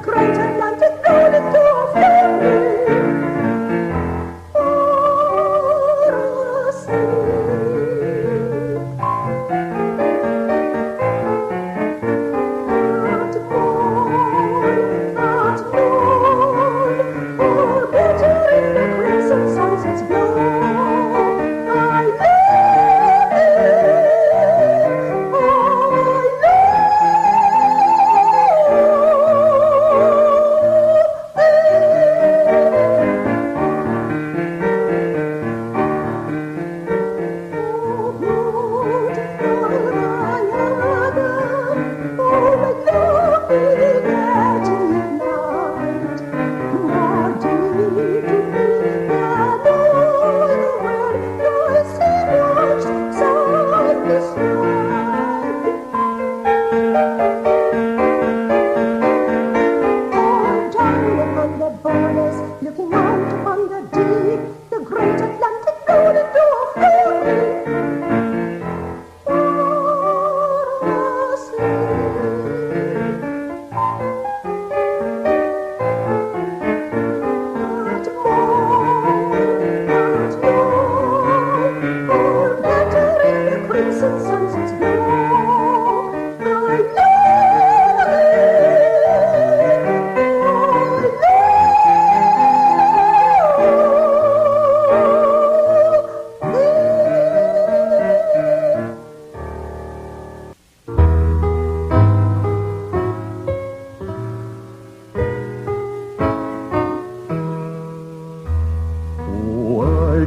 great Atlantic golden door of glory.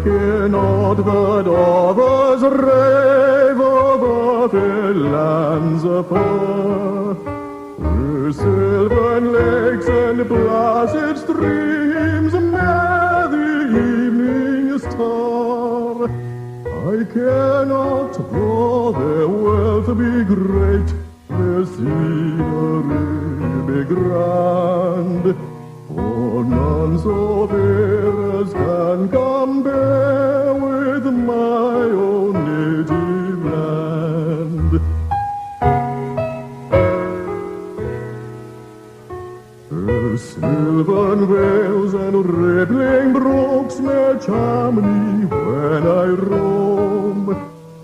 cannot but others rave over the lands afar, where sylvan lakes and placid streams meet the evening star. I cannot, though their wealth be great, their scenery be grand, for none so fair as can compare with my own native land. Her sylvan vales and rippling brooks may charm me when I roam,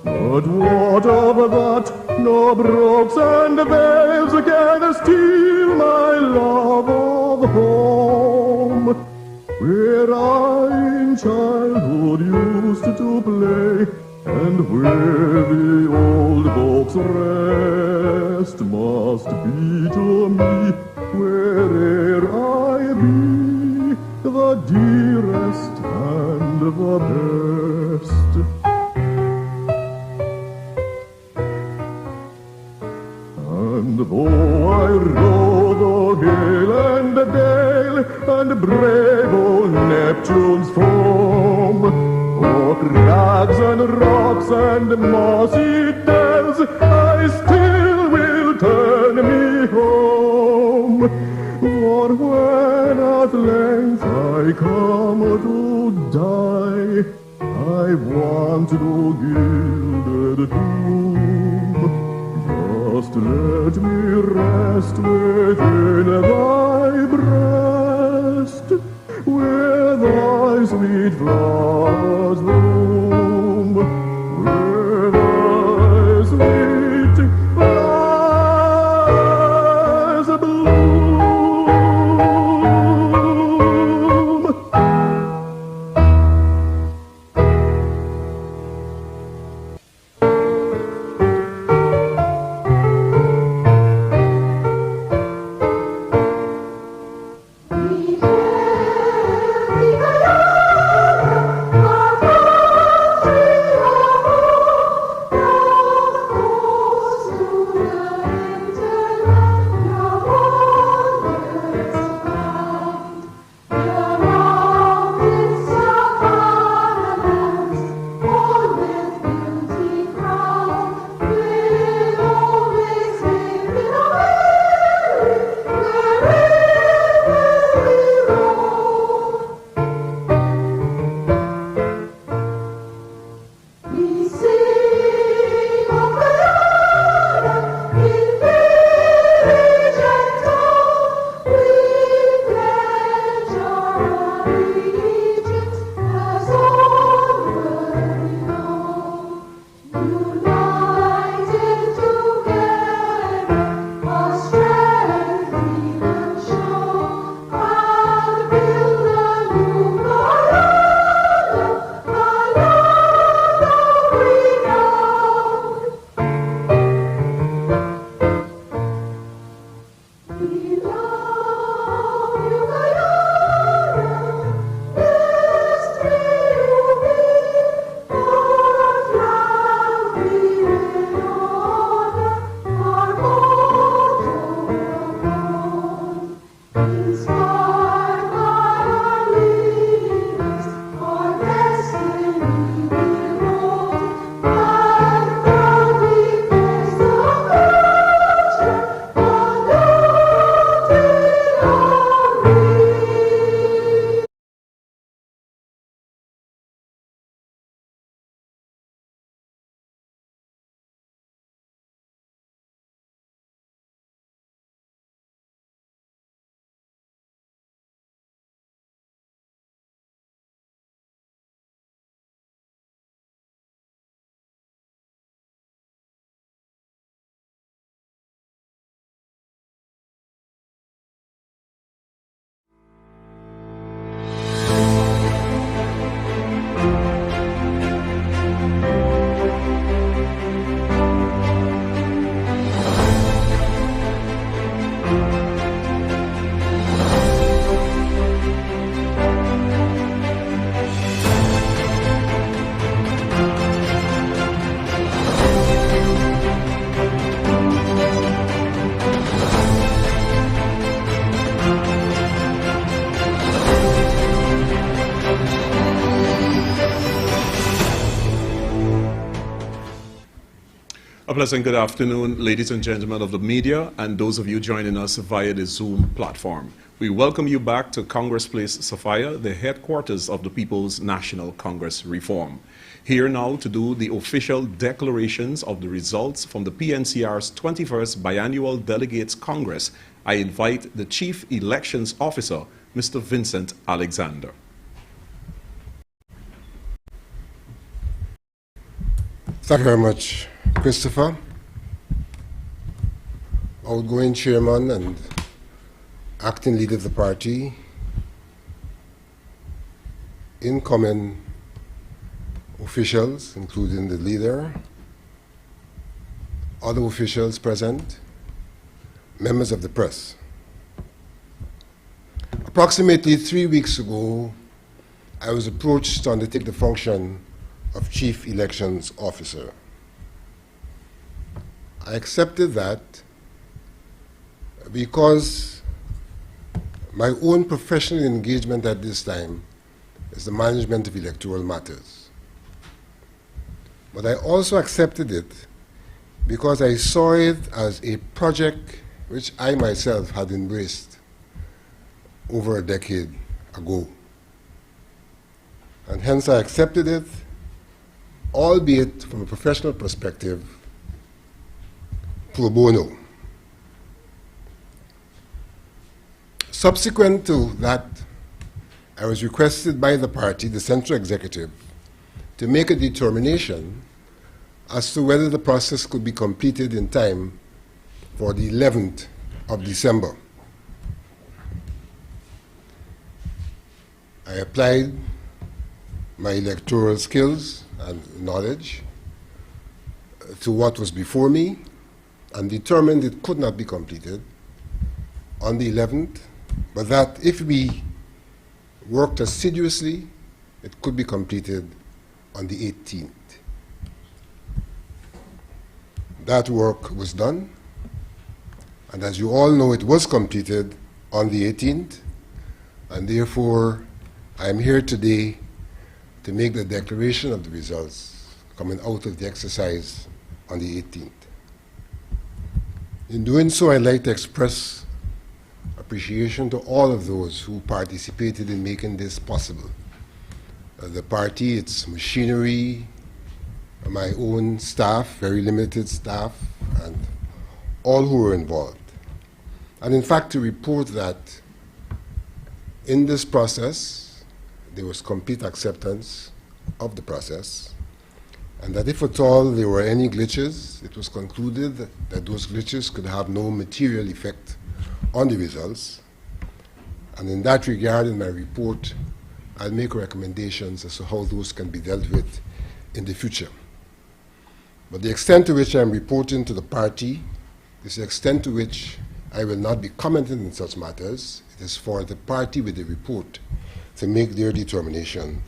but what of that? No brooks and vales can steal my love of home, where I in childhood used to play, and where the old folks rest must be to me, where'er I be, the dearest and the best. And though I rode the hill and the dale, and brave old Neptune's foam, o'er crags and rocks and mossy dells, I still will turn me home. For when at length I come to die, I want no gilded tomb. Just let me rest within thy breast, where thy sweet flowers bloom, where thy sweet flowers bloom. Inspired by our leaders, our destiny will hold, and proudly face the future, undaunted army. A pleasant good afternoon, ladies and gentlemen of the media, and those of you joining us via the Zoom platform. We welcome you back to Congress Place, Sophia, the headquarters of the People's National Congress Reform. Here now to do the official declarations of the results from the PNCR's 21st Biannual Delegates Congress, I invite the Chief Elections Officer, Mr. Vincent Alexander. Thank you very much, Christopher, outgoing chairman and acting leader of the party, incoming officials, including the leader, other officials present, members of the press. Approximately 3 weeks ago, I was approached to undertake the function of Chief Elections Officer. I accepted that because my own professional engagement at this time is the management of electoral matters. But I also accepted it because I saw it as a project which I myself had embraced over a decade ago. And hence I accepted it, albeit from a professional perspective, pro bono. Subsequent to that, I was requested by the party, the Central Executive, to make a determination as to whether the process could be completed in time for the 11th of December. I applied my electoral skills and knowledge to what was before me and determined it could not be completed on the 11th, but that if we worked assiduously, it could be completed on the 18th. That work was done, and as you all know, it was completed on the 18th, and therefore I am here today to make the declaration of the results coming out of the exercise on the 18th. In doing so, I'd like to express appreciation to all of those who participated in making this possible. The party, its machinery, my own staff, very limited staff, and all who were involved. And in fact, to report that in this process, there was complete acceptance of the process, and that if at all there were any glitches, it was concluded that those glitches could have no material effect on the results. And in that regard, in my report, I'll make recommendations as to how those can be dealt with in the future. But the extent to which I'm reporting to the party is the extent to which I will not be commenting on such matters. It is for the party with the report to make their determination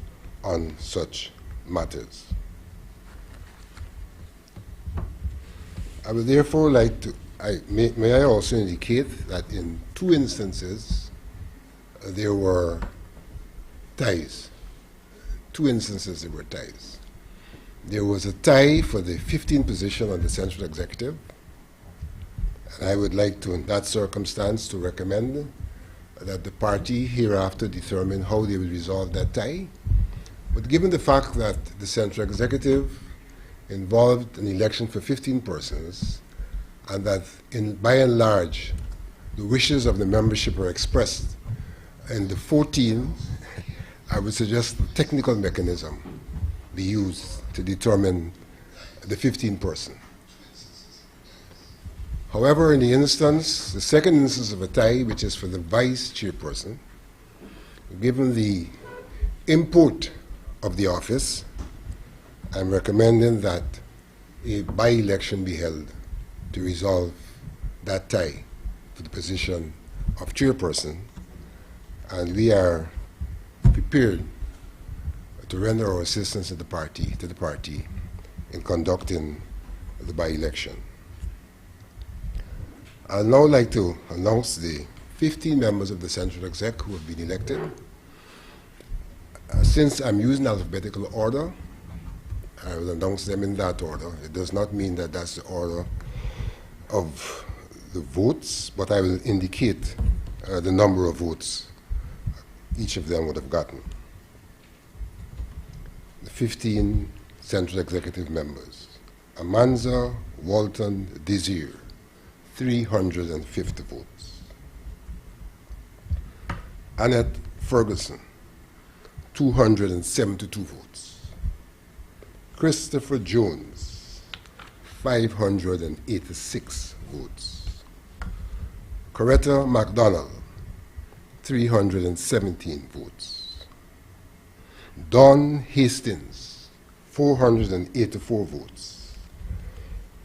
on such matters. I would therefore like to May I also indicate that in 2 instances there were ties. 2 instances there were ties. There was a tie for the 15th position on the Central Executive, and I would like to, in that circumstance, to recommend that the party hereafter determine how they will resolve that tie. But given the fact that the Central Executive involved an election for 15 persons, and that by and large the wishes of the membership were expressed in the 14, I would suggest a technical mechanism be used to determine the 15th person. However, in the instance, the second instance of a tie, which is for the vice chairperson, given the import of the office, I'm recommending that a by-election be held to resolve that tie for the position of chairperson, and we are prepared to render our assistance to the party in conducting the by-election. I'd now like to announce the 15 members of the Central Exec who have been elected. Since I'm using alphabetical order, I will announce them in that order. It does not mean that that's the order of the votes, but I will indicate the number of votes each of them would have gotten. The 15 Central Executive members: Amanza Walton Desir, 350 votes. Annette Ferguson, 272 votes. Christopher Jones, 586 votes. Coretta MacDonald, 317 votes. Don Hastings, 484 votes.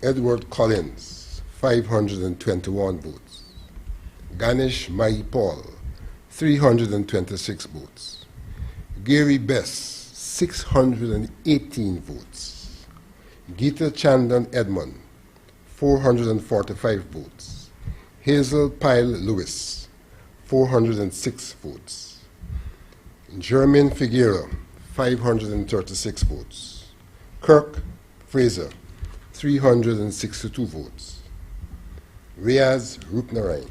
Edward Collins, 521 votes. Ganesh Mai Paul, 326 votes. Gary Bess, 618 votes. Geeta Chandan Edmond, 445 votes. Hazel Pyle Lewis, 406 votes. Jermaine Figueroa, 536 votes. Kirk Fraser, 362 votes. Riaz Rupnarain,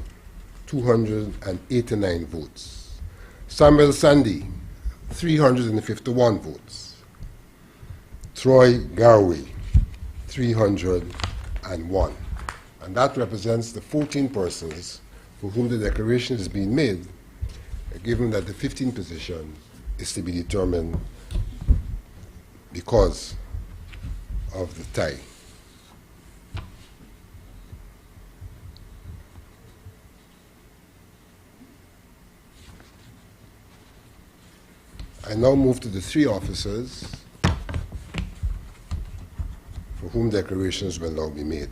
289 votes. Samuel Sandy, 351 votes. Troy Garway, 301. And that represents the 14 persons for whom the declaration is being made, given that the 15th position is to be determined because of the tie. I now move to the 3 officers for whom declarations will now be made.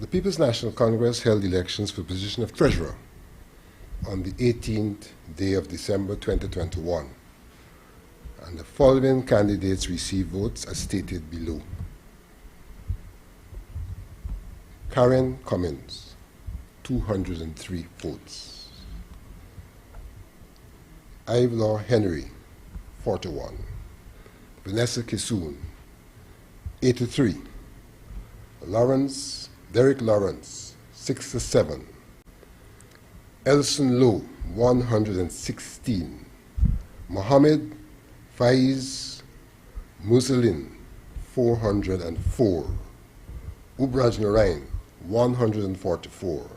The People's National Congress held elections for the position of Treasurer on the 18th day of December 2021, and the following candidates received votes as stated below. Karen Cummins, 203 votes. Ivelaw Henry, 41. Vanessa Kissoon, 83. Derek Lawrence, 67. Elson Lowe, 116. Mohammed Faiz Musalin, 404. Ubraj Narain, 144.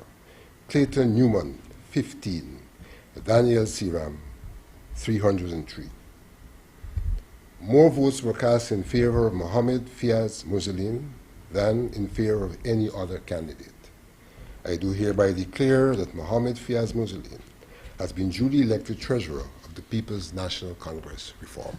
Clayton Newman, 15. Daniel Siram, 303. More votes were cast in favor of Mohammed Fiaz Musalin than in favor of any other candidate. I do hereby declare that Mohammed Fiaz Musalin has been duly elected Treasurer of the People's National Congress Reform.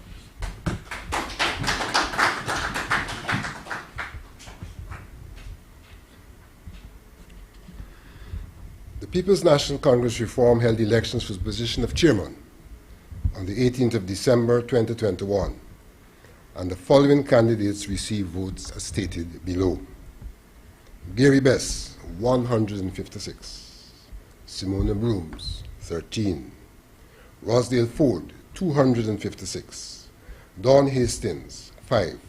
The People's National Congress Reform held elections for the position of Chairman on the 18th of December 2021, and the following candidates received votes as stated below. Gary Bess, 156. Simona Brooms, 13. Rosdale Ford, 256. Dawn Hastings, 5.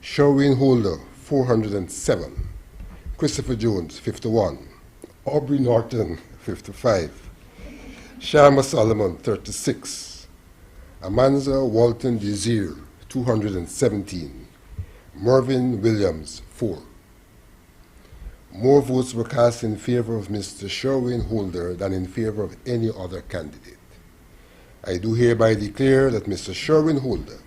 Sherwin Holder, 407. Christopher Jones, 51. Aubrey Norton, 55. Sharma Solomon, 36. Amanza Walton Desir, 217. Mervyn Williams, 4. More votes were cast in favor of Mr. Sherwin Holder than in favor of any other candidate. I do hereby declare that Mr. Sherwin Holder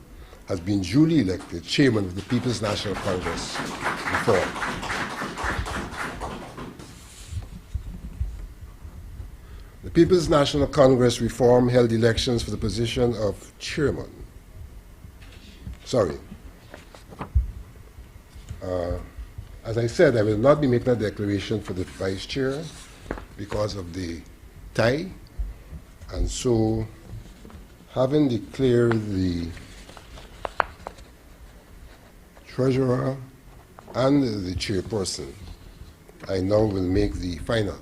has been duly elected Chairman of the People's National Congress Reform. The People's National Congress Reform held elections for the position of Chairman. As I said, I will not be making a declaration for the Vice Chair because of the tie, and so having declared the Treasurer and the Chairperson, I now will make the final,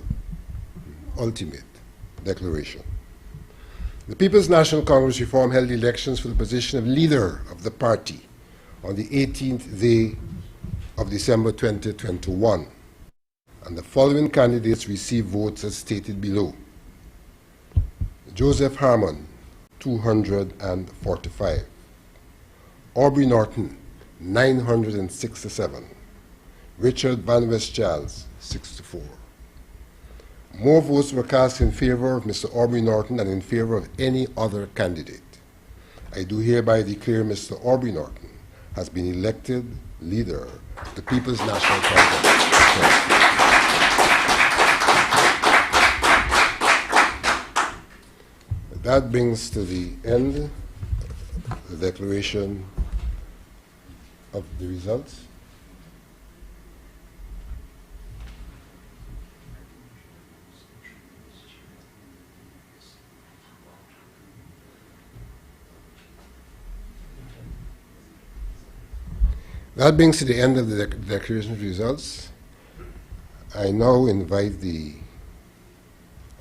ultimate declaration. The People's National Congress Reform held elections for the position of leader of the party on the 18th day of December 2021, and the following candidates received votes as stated below. Joseph Harmon, 245. Aubrey Norton, 967. Richard Van West Charles, 64. More votes were cast in favor of Mr. Aubrey Norton than in favor of any other candidate. I do hereby declare Mr. Aubrey Norton has been elected leader of the People's National Congress. That brings to the end the declaration of the results. That brings to the end of the declaration of results. I now invite the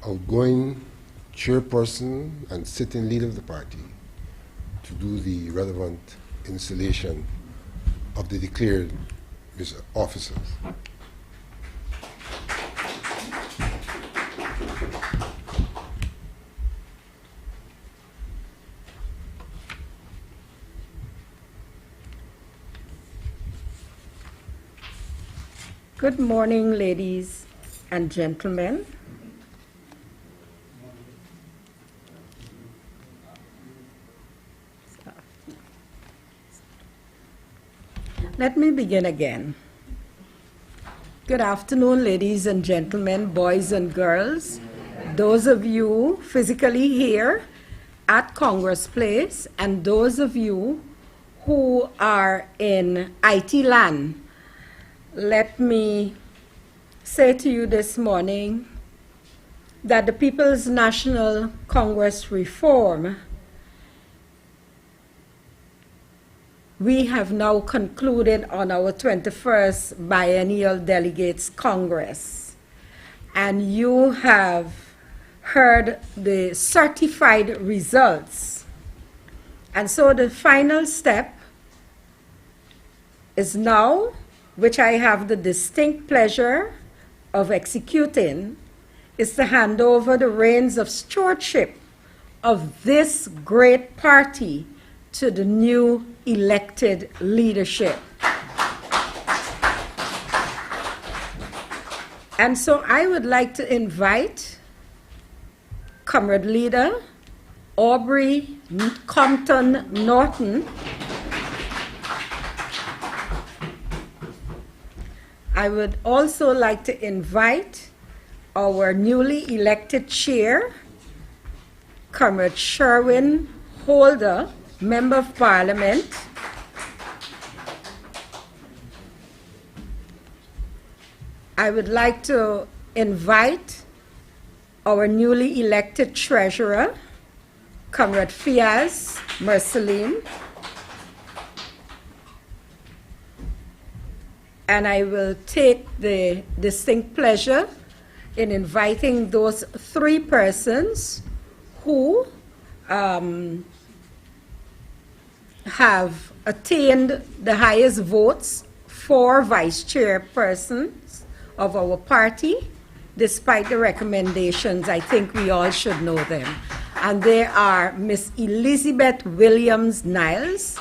outgoing chairperson and sitting leader of the party to do the relevant installation of the declared officers. Good morning, ladies and gentlemen. Let me begin again. Good afternoon, ladies and gentlemen, boys and girls, those of you physically here at Congress Place, and those of you who are in IT land. Let me say to you this morning that the People's National Congress Reform, we have now concluded on our 21st Biennial Delegates Congress, and you have heard the certified results. And so the final step is now, which I have the distinct pleasure of executing, is to hand over the reins of stewardship of this great party to the new elected leadership. And so I would like to invite Comrade Leader Aubrey Compton Norton. I would also like to invite our newly elected chair, Comrade Sherwin Holder, Member of Parliament. I would like to invite our newly elected treasurer, Comrade Fiaz Merceline. and I will take the distinct pleasure in inviting those 3 persons who have attained the highest votes for vice chairpersons of our party. Despite the recommendations, I think we all should know them. And they are Miss Elizabeth Williams-Niles,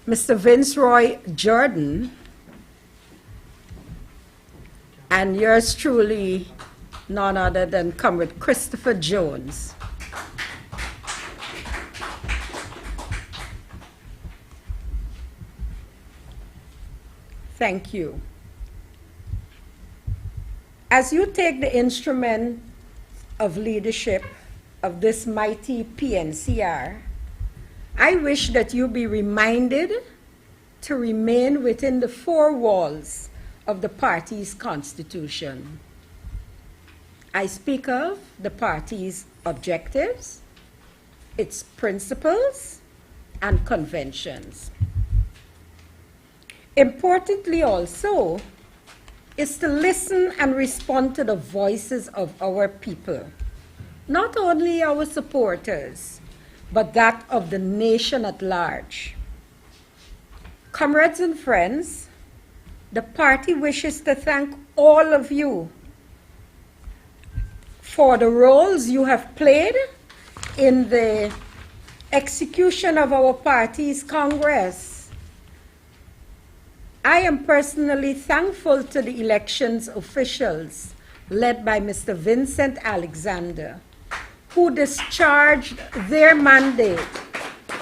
Mr. Vince Roy Jordan, and yours truly, none other than Comrade Christopher Jones. Thank you. As you take the instrument of leadership of this mighty PNCR, I wish that you be reminded to remain within the 4 walls of the party's constitution. I speak of the party's objectives, its principles, and conventions. Importantly also is to listen and respond to the voices of our people, not only our supporters, but that of the nation at large. Comrades and friends, the party wishes to thank all of you for the roles you have played in the execution of our party's Congress. I am personally thankful to the elections officials led by Mr. Vincent Alexander, who discharged their mandate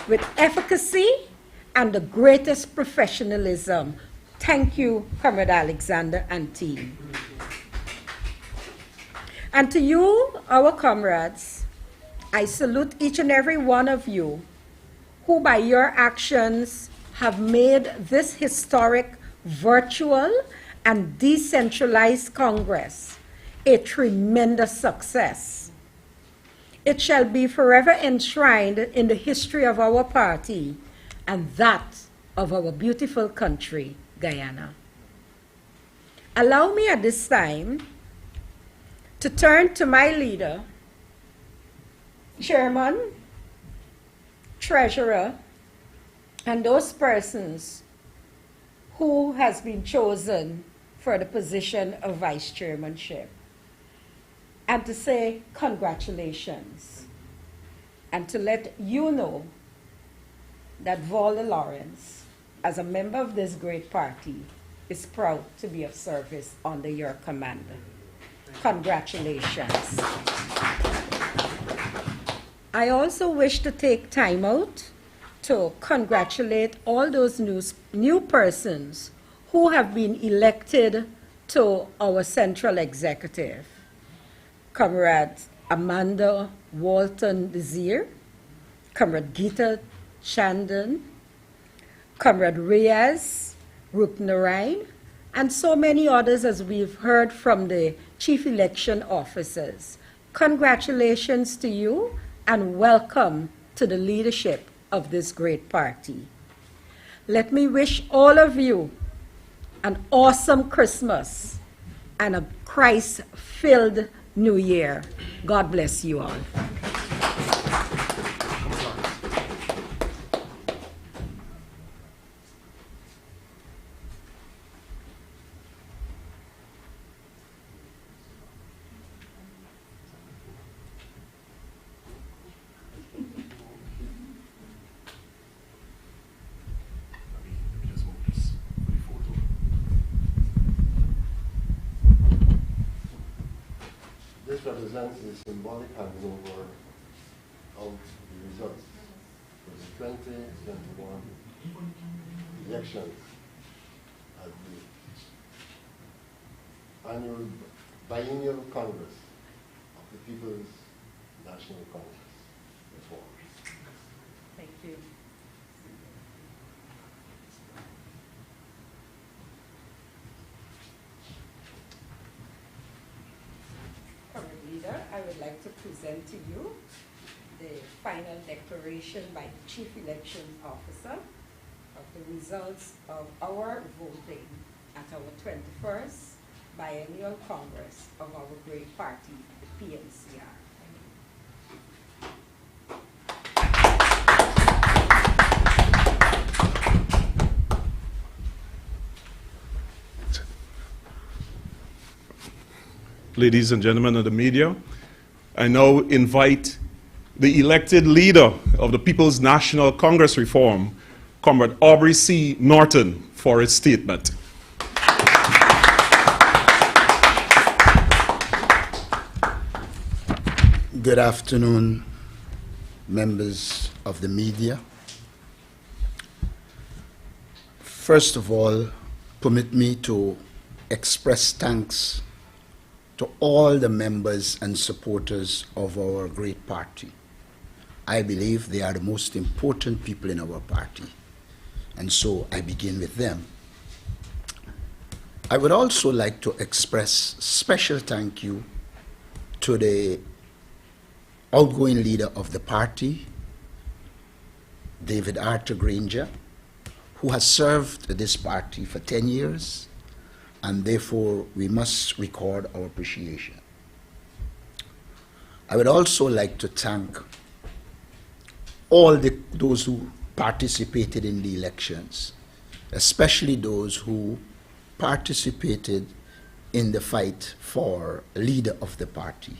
with efficacy and the greatest professionalism. Thank you, Comrade Alexander and team. And to you, our comrades, I salute each and every one of you who by your actions have made this historic, virtual, and decentralized Congress a tremendous success. It shall be forever enshrined in the history of our party and that of our beautiful country, Guyana. Allow me at this time to turn to my leader, chairman, treasurer, and those persons who has been chosen for the position of vice chairmanship, and to say congratulations, and to let you know that Valda Lawrence, as a member of this great party, is proud to be of service under your command. Congratulations. I also wish to take time out to congratulate all those new persons who have been elected to our central executive. Comrade Amanda Walton Desir, Comrade Gita Chandan, Comrade Reyes Rupnarain, and so many others as we've heard from the chief election officers. Congratulations to you and welcome to the leadership of this great party. Let me wish all of you an awesome Christmas and a Christ-filled New Year. God bless you all. This represents the symbolic handing over of the results for the 2021 elections at the annual biennial Congress of the People's National Congress. Thank you. Leader, I would like to present to you the final declaration by the Chief Elections Officer of the results of our voting at our 21st Biennial Congress of our great party, the PNCR. Ladies and gentlemen of the media, I now invite the elected leader of the People's National Congress Reform, Comrade Aubrey C. Norton, for his statement. Good afternoon, members of the media. First of all, permit me to express thanks to all the members and supporters of our great party. I believe they are the most important people in our party, and so I begin with them. I would also like to express special thank you to the outgoing leader of the party, David Arthur Granger, who has served this party for 10 years, and therefore we must record our appreciation. I would also like to thank all those who participated in the elections, especially those who participated in the fight for leader of the party.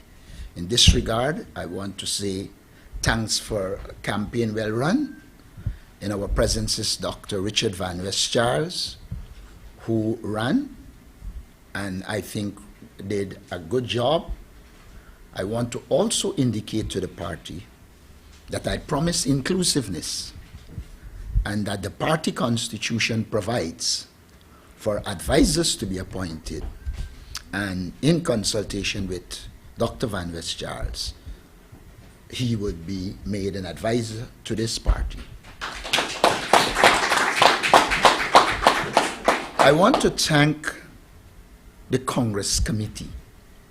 In this regard, I want to say thanks for a campaign well run. In our presence is Dr. Richard Van West Charles, who ran and I think did a good job. I want to also indicate to the party that I promise inclusiveness and that the party constitution provides for advisors to be appointed, and in consultation with Dr. Van West Charles, he would be made an advisor to this party. I want to thank the Congress Committee.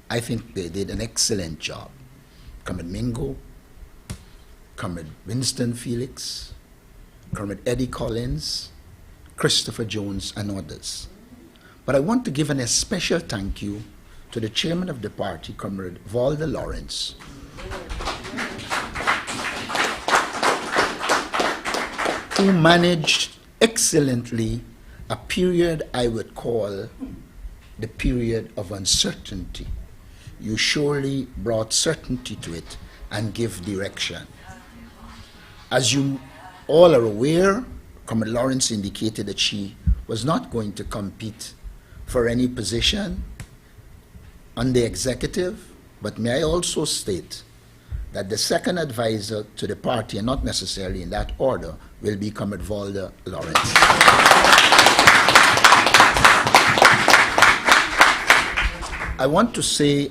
I think they did an excellent job. Comrade Mingo, Comrade Winston Felix, Comrade Eddie Collins, Christopher Jones, and others. But I want to give an especial thank you to the chairman of the party, Comrade Valda Lawrence, who managed excellently a period I would call the period of uncertainty. You surely brought certainty to it and give direction. As you all are aware, Comrade Lawrence indicated that she was not going to compete for any position on the executive, but may I also state that the second advisor to the party, and not necessarily in that order, will be Comrade Valda Lawrence. I want to say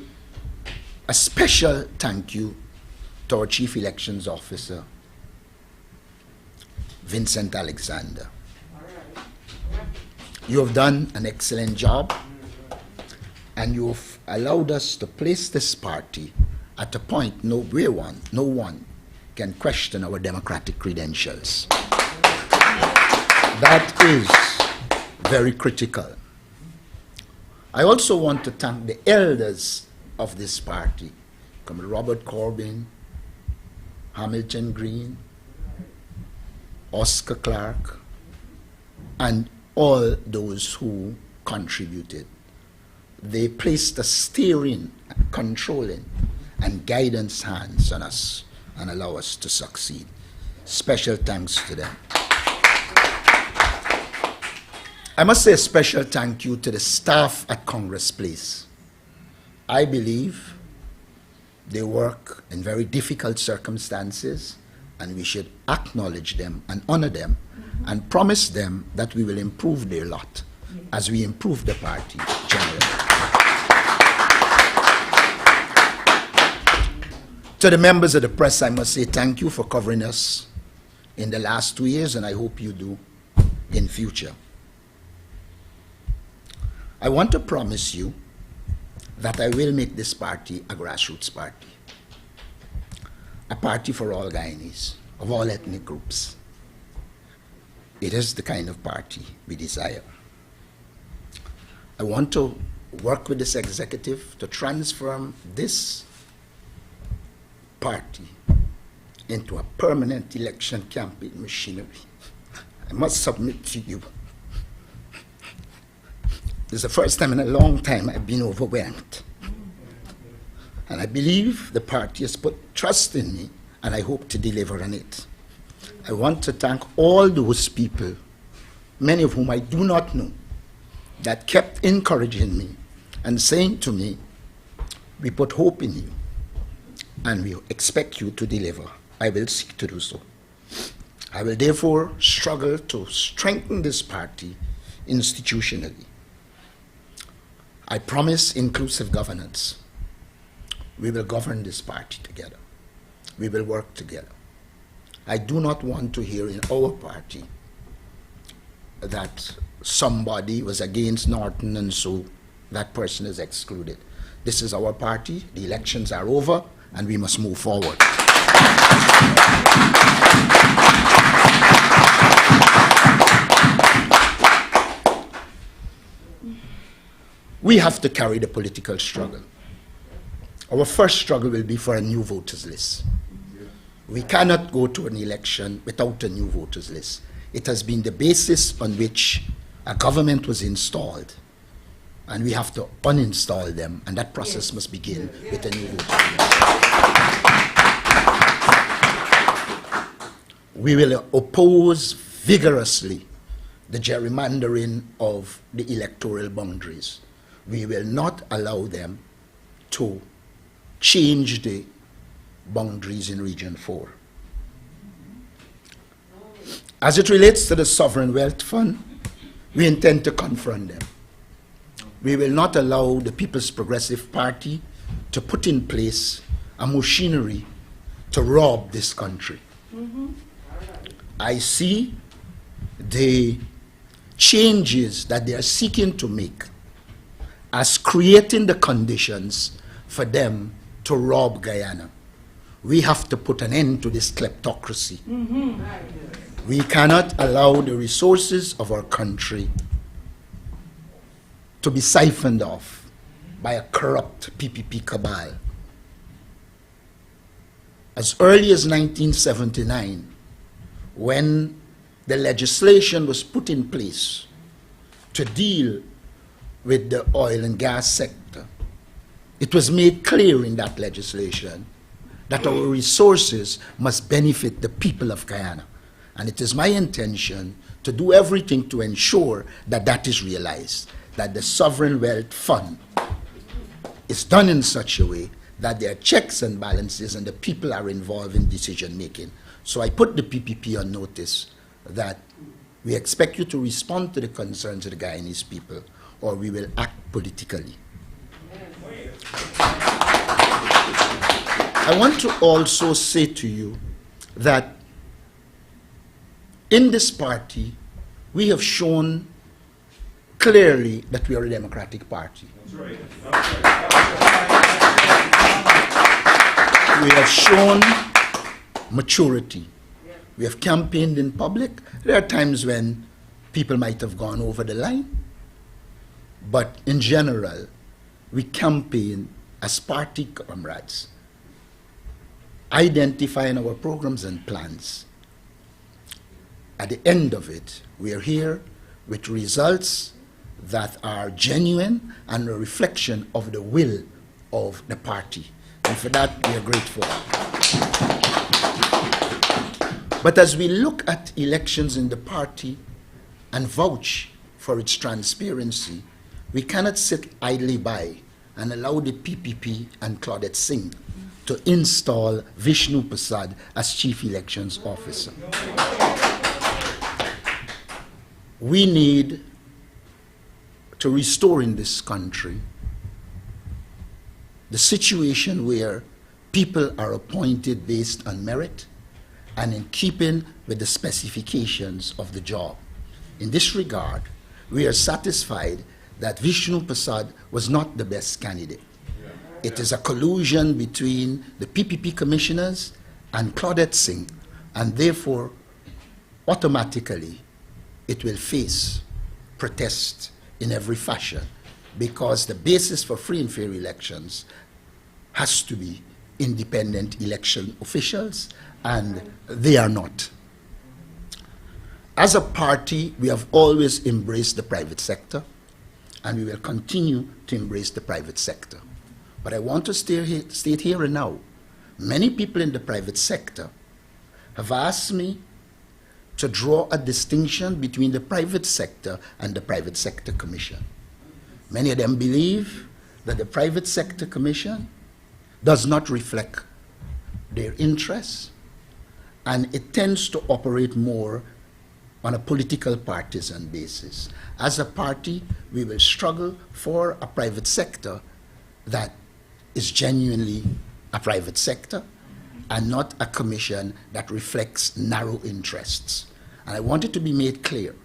a special thank you to our Chief Elections Officer, Vincent Alexander. You have done an excellent job, and you have allowed us to place this party at a point no one can question our democratic credentials. That is very critical. I also want to thank the elders of this party, Comrade Robert Corbin, Hamilton Green, Oscar Clark, and all those who contributed. They placed a steering, controlling, and guidance hands on us and allow us to succeed. Special thanks to them. I must say a special thank you to the staff at Congress Place. I believe they work in very difficult circumstances, and we should acknowledge them and honor them and promise them that we will improve their lot as we improve the party generally. To the members of the press, I must say thank you for covering us in the last 2 years, and I hope you do in future. I want to promise you that I will make this party a grassroots party. a party for all Guyanese, of all ethnic groups. It is the kind of party we desire. I want to work with this executive to transform this party into a permanent election campaign machinery. I must submit to you, this is the first time in a long time I've been overwhelmed. And I believe the party has put trust in me, and I hope to deliver on it. I want to thank all those people, many of whom I do not know, that kept encouraging me and saying to me, we put hope in you, and we expect you to deliver. I will seek to do so. I will therefore struggle to strengthen this party institutionally. I promise inclusive governance. We will govern this party together. We will work together. I do not want to hear in our party that somebody was against Norton and so that person is excluded. This is our party, the elections are over, and we must move forward. We have to carry the political struggle. Our first struggle will be for a new voters list. We cannot go to an election without a new voters list. It has been the basis on which a government was installed, and we have to uninstall them, and that process must begin with a new voters list. We will oppose vigorously the gerrymandering of the electoral boundaries. We will not allow them to change the boundaries in Region 4. As it relates to the Sovereign Wealth Fund, we intend to confront them. We will not allow the People's Progressive Party to put in place a machinery to rob this country. I see the changes that they are seeking to make as creating the conditions for them to rob Guyana. We have to put an end to this kleptocracy. We cannot allow the resources of our country to be siphoned off by a corrupt PPP cabal. As early as 1979, when the legislation was put in place to deal with the oil and gas sector, it was made clear in that legislation that our resources must benefit the people of Guyana. And it is my intention to do everything to ensure that that is realized, that the Sovereign Wealth Fund is done in such a way that there are checks and balances and the people are involved in decision making. So I put the PPP on notice that we expect you to respond to the concerns of the Guyanese people, or we will act politically. I want to also say to you that in this party, we have shown clearly that we are a democratic party. That's right. We have shown maturity. We have campaigned in public. There are times when people might have gone over the line, but in general, we campaign as party comrades, identifying our programs and plans. At the end of it, we are here with results that are genuine and a reflection of the will of the party. And for that, we are grateful. But as we look at elections in the party and vouch for its transparency, we cannot sit idly by and allow the PPP and Claudette Singh to install Vishnu Prasad as Chief Elections Officer. We need to restore in this country the situation where people are appointed based on merit and in keeping with the specifications of the job. In this regard, we are satisfied that Vishnu Prasad was not the best candidate. It is a collusion between the PPP commissioners and Claudette Singh, and therefore automatically it will face protest in every fashion, because the basis for free and fair elections has to be independent election officials, and they are not. As a party, we have always embraced the private sector, and we will continue to embrace the private sector. But I want to state here and now, many people in the private sector have asked me to draw a distinction between the private sector and the Private Sector Commission. Many of them believe that the Private Sector Commission does not reflect their interests, and it tends to operate more on a political partisan basis. As a party, we will struggle for a private sector that is genuinely a private sector and not a commission that reflects narrow interests. And I want it to be made clear,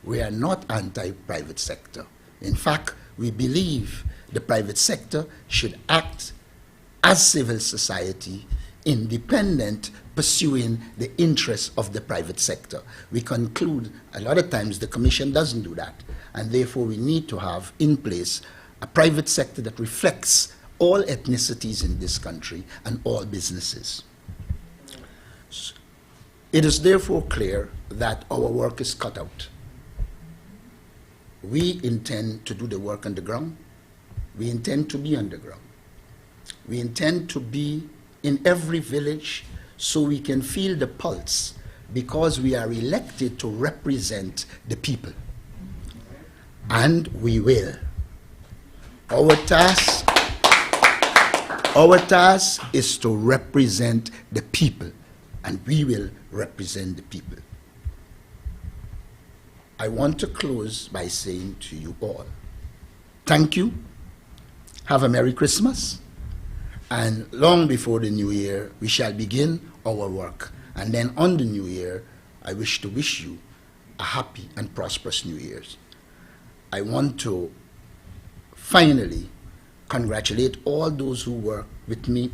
we are not anti-private sector. In fact, we believe the private sector should act as civil society, independent, pursuing the interests of the private sector. We conclude a lot of times the commission doesn't do that, and therefore we need to have in place a private sector that reflects all ethnicities in this country and all businesses. It is therefore clear that our work is cut out. We intend to do the work on the ground. We intend to be underground. We intend to be in every village so we can feel the pulse, because we are elected to represent the people. And we will. Our task is to represent the people, and we will represent the people. I want to close by saying to you all, thank you, have a Merry Christmas, and long before the New Year, we shall begin our work. And then on the New Year, I wish to wish you a happy and prosperous New Year's. I want to finally congratulate all those who work with me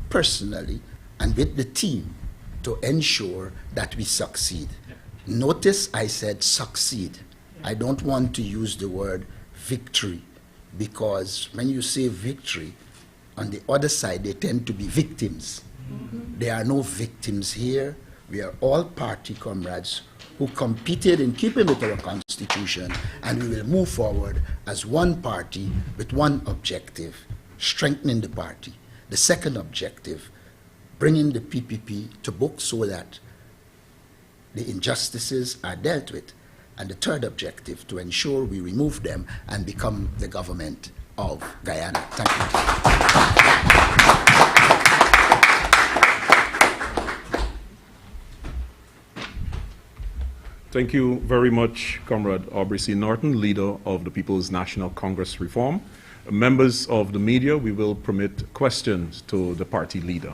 personally and with the team to ensure that we succeed. Notice I said succeed. I don't want to use the word victory, because when you say victory, on the other side, they tend to be victims. There are no victims here. We are all party comrades who competed in keeping with our constitution, and we will move forward as one party with one objective, strengthening the party. The second objective, bringing the PPP to book so that the injustices are dealt with. And the third objective, to ensure we remove them and become the government of Guyana. Thank you. Thank you very much, Comrade Aubrey C. Norton, leader of the People's National Congress Reform. Members of the media, we will permit questions to the party leader.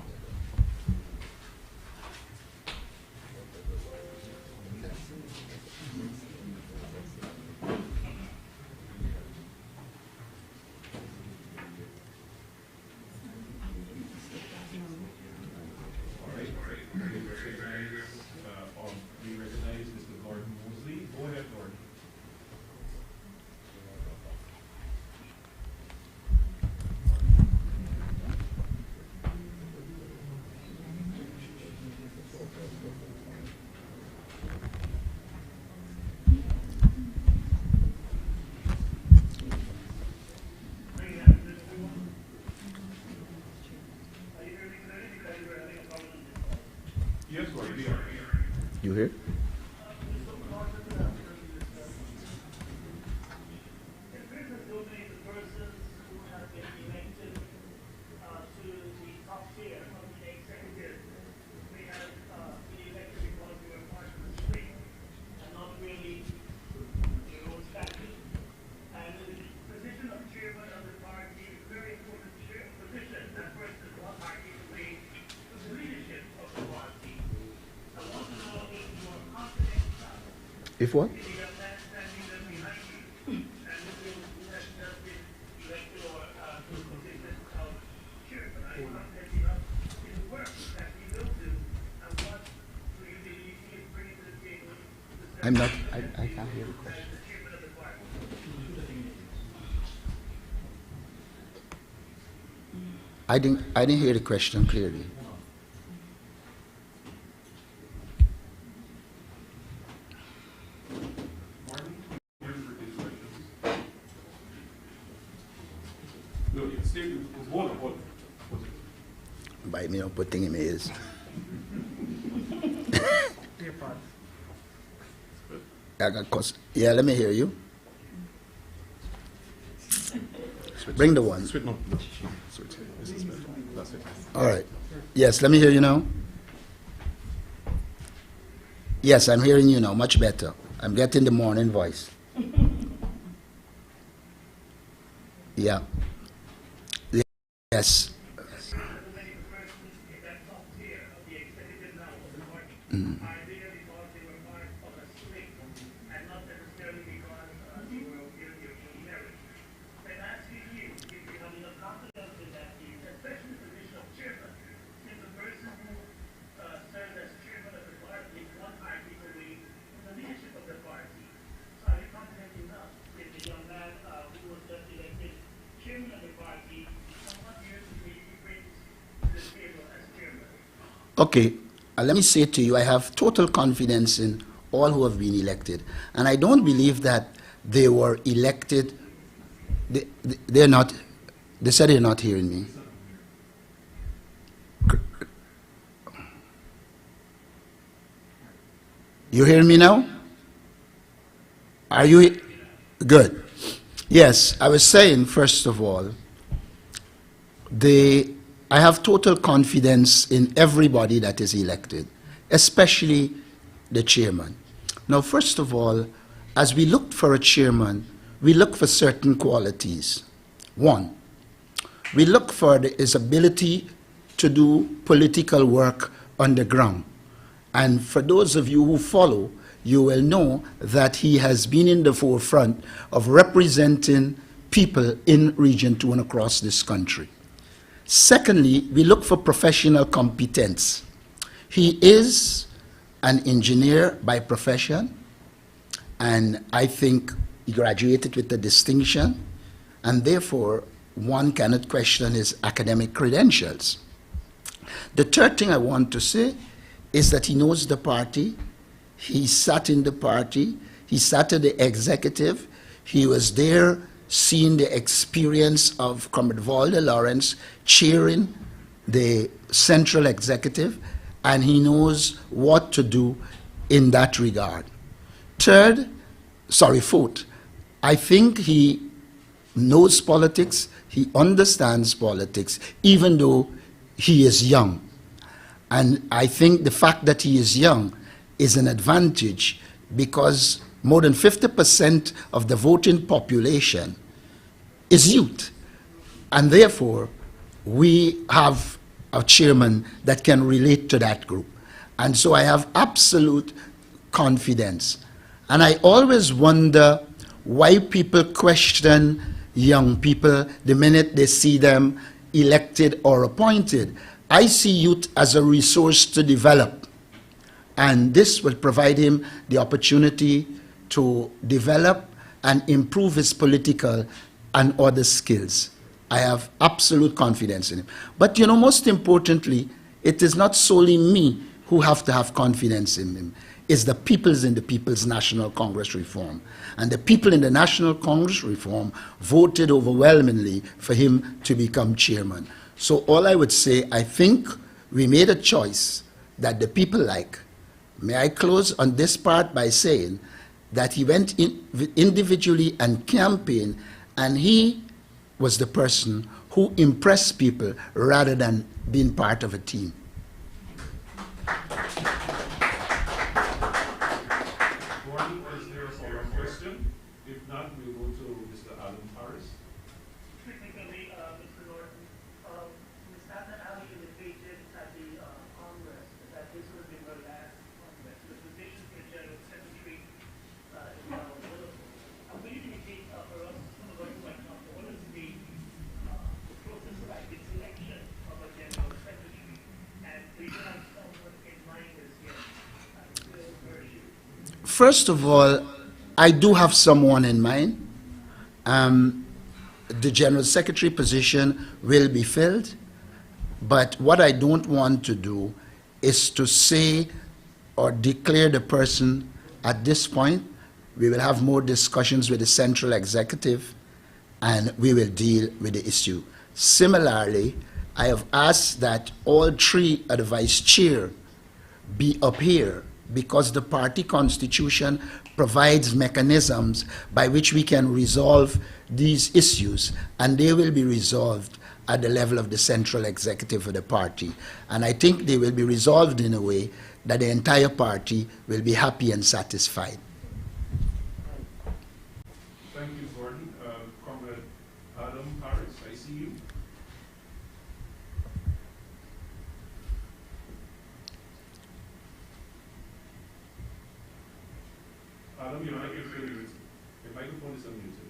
You hear? If what? I'm not, I can't hear the question. I didn't hear the question clearly. By me not putting him is. Yeah, let me hear you. Bring the one. Switch, no, switch. This is better. That's it. All right. Yes, let me hear you now. Yes, I'm hearing you now, much better. I'm getting the morning voice. Yeah. Yes. Mm. Okay, let me say to you, I have total confidence in all who have been elected. And I don't believe that they were elected, they're not, they said they're not hearing me. You hearing me now? Are you, good. Yes, I was saying, first of all, I have total confidence in everybody that is elected, especially the chairman. Now, first of all, as we look for a chairman, we look for certain qualities. One, we look for his ability to do political work on the ground. And for those of you who follow, you will know that he has been in the forefront of representing people in Region 2 and across this country. Secondly, we look for professional competence. He is an engineer by profession, and I think he graduated with a distinction, and therefore one cannot question his academic credentials. The third thing I want to say is that he knows the party, he sat in the party, he sat in the executive, he was there seeing the experience of Comrade Valda Lawrence chairing the central executive, and he knows what to do in that regard. Fourth, I think he knows politics, he understands politics, even though he is young. And I think the fact that he is young is an advantage, because more than 50% of the voting population is youth. And therefore, we have a chairman that can relate to that group. And so I have absolute confidence. And I always wonder why people question young people the minute they see them elected or appointed. I see youth as a resource to develop. And this will provide him the opportunity to develop and improve his political and other skills. I have absolute confidence in him. But you know, most importantly, it is not solely me who have to have confidence in him. It's the peoples in the People's National Congress Reform. And the people in the National Congress Reform voted overwhelmingly for him to become chairman. So all I would say, I think we made a choice that the people like. May I close on this part by saying that he went in individually and campaigned, and he was the person who impressed people rather than being part of a team. Gordon, is there a follow-up question? If not, we'll go to Mr. Adam Harris. Technically, Mr. Norton, Ms. Anna Ali indicated at the Congress that this would be her last Congress. The position for General Secretary is now available. I'm going to indicate for us, some of us who might not know, what is the process like, the selection of a General Secretary? First of all, I do have someone in mind. The General Secretary position will be filled, but what I don't want to do is to say or declare the person at this point. We will have more discussions with the Central Executive, and we will deal with the issue. Similarly, I have asked that all three of the vice chair be up here, because the party constitution provides mechanisms by which we can resolve these issues, and they will be resolved at the level of the Central Executive of the party. And I think they will be resolved in a way that the entire party will be happy and satisfied. Thank you, Gordon. Comrade Adam Harris, I see you. Adam, your microphone is unmuted.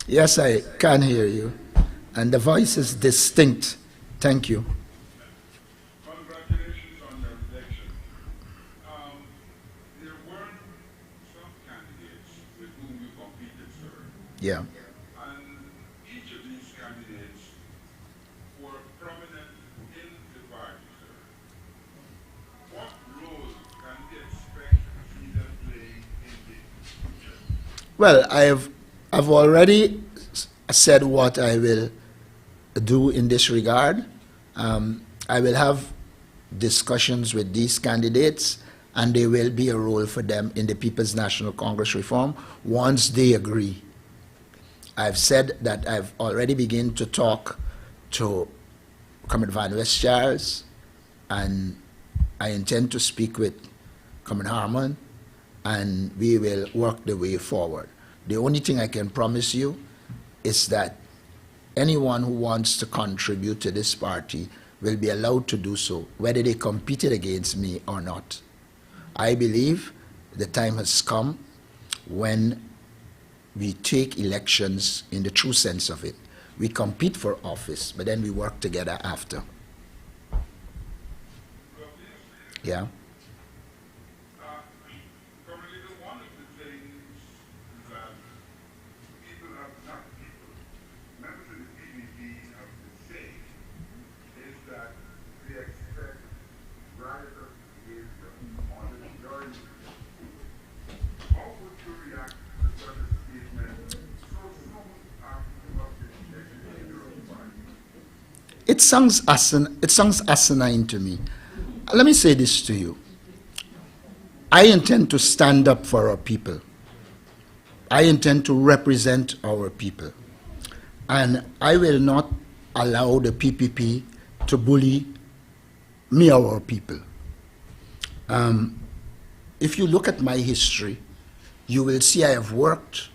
Yes, I can hear you. And the voice is distinct. Thank you. Congratulations on your election. There were some candidates with whom you competed, sir. Yeah. And each of these candidates were prominent in the party, sir. What role can we expect to see them play in the future? Well, I've already said what I will do in this regard. I will have discussions with these candidates, and there will be a role for them in the People's National Congress reform once they agree. I've said that I've already begun to talk to Comrade Van West Charles, and I intend to speak with Comrade Harmon, and we will work the way forward. The only thing I can promise you is that anyone who wants to contribute to this party will be allowed to do so, whether they competed against me or not. I believe the time has come when we take elections in the true sense of it. We compete for office, but then we work together after. Yeah. One of the things that people have not, members of the PDP have been saying is that they expect radical behavior on the majority. How would you react to such a statement so soon after the election in your party? It sounds asinine to me. Let me say this to you. I intend to stand up for our people. I intend to represent our people. And I will not allow the PPP to bully me or our people. If you look at my history, you will see I have worked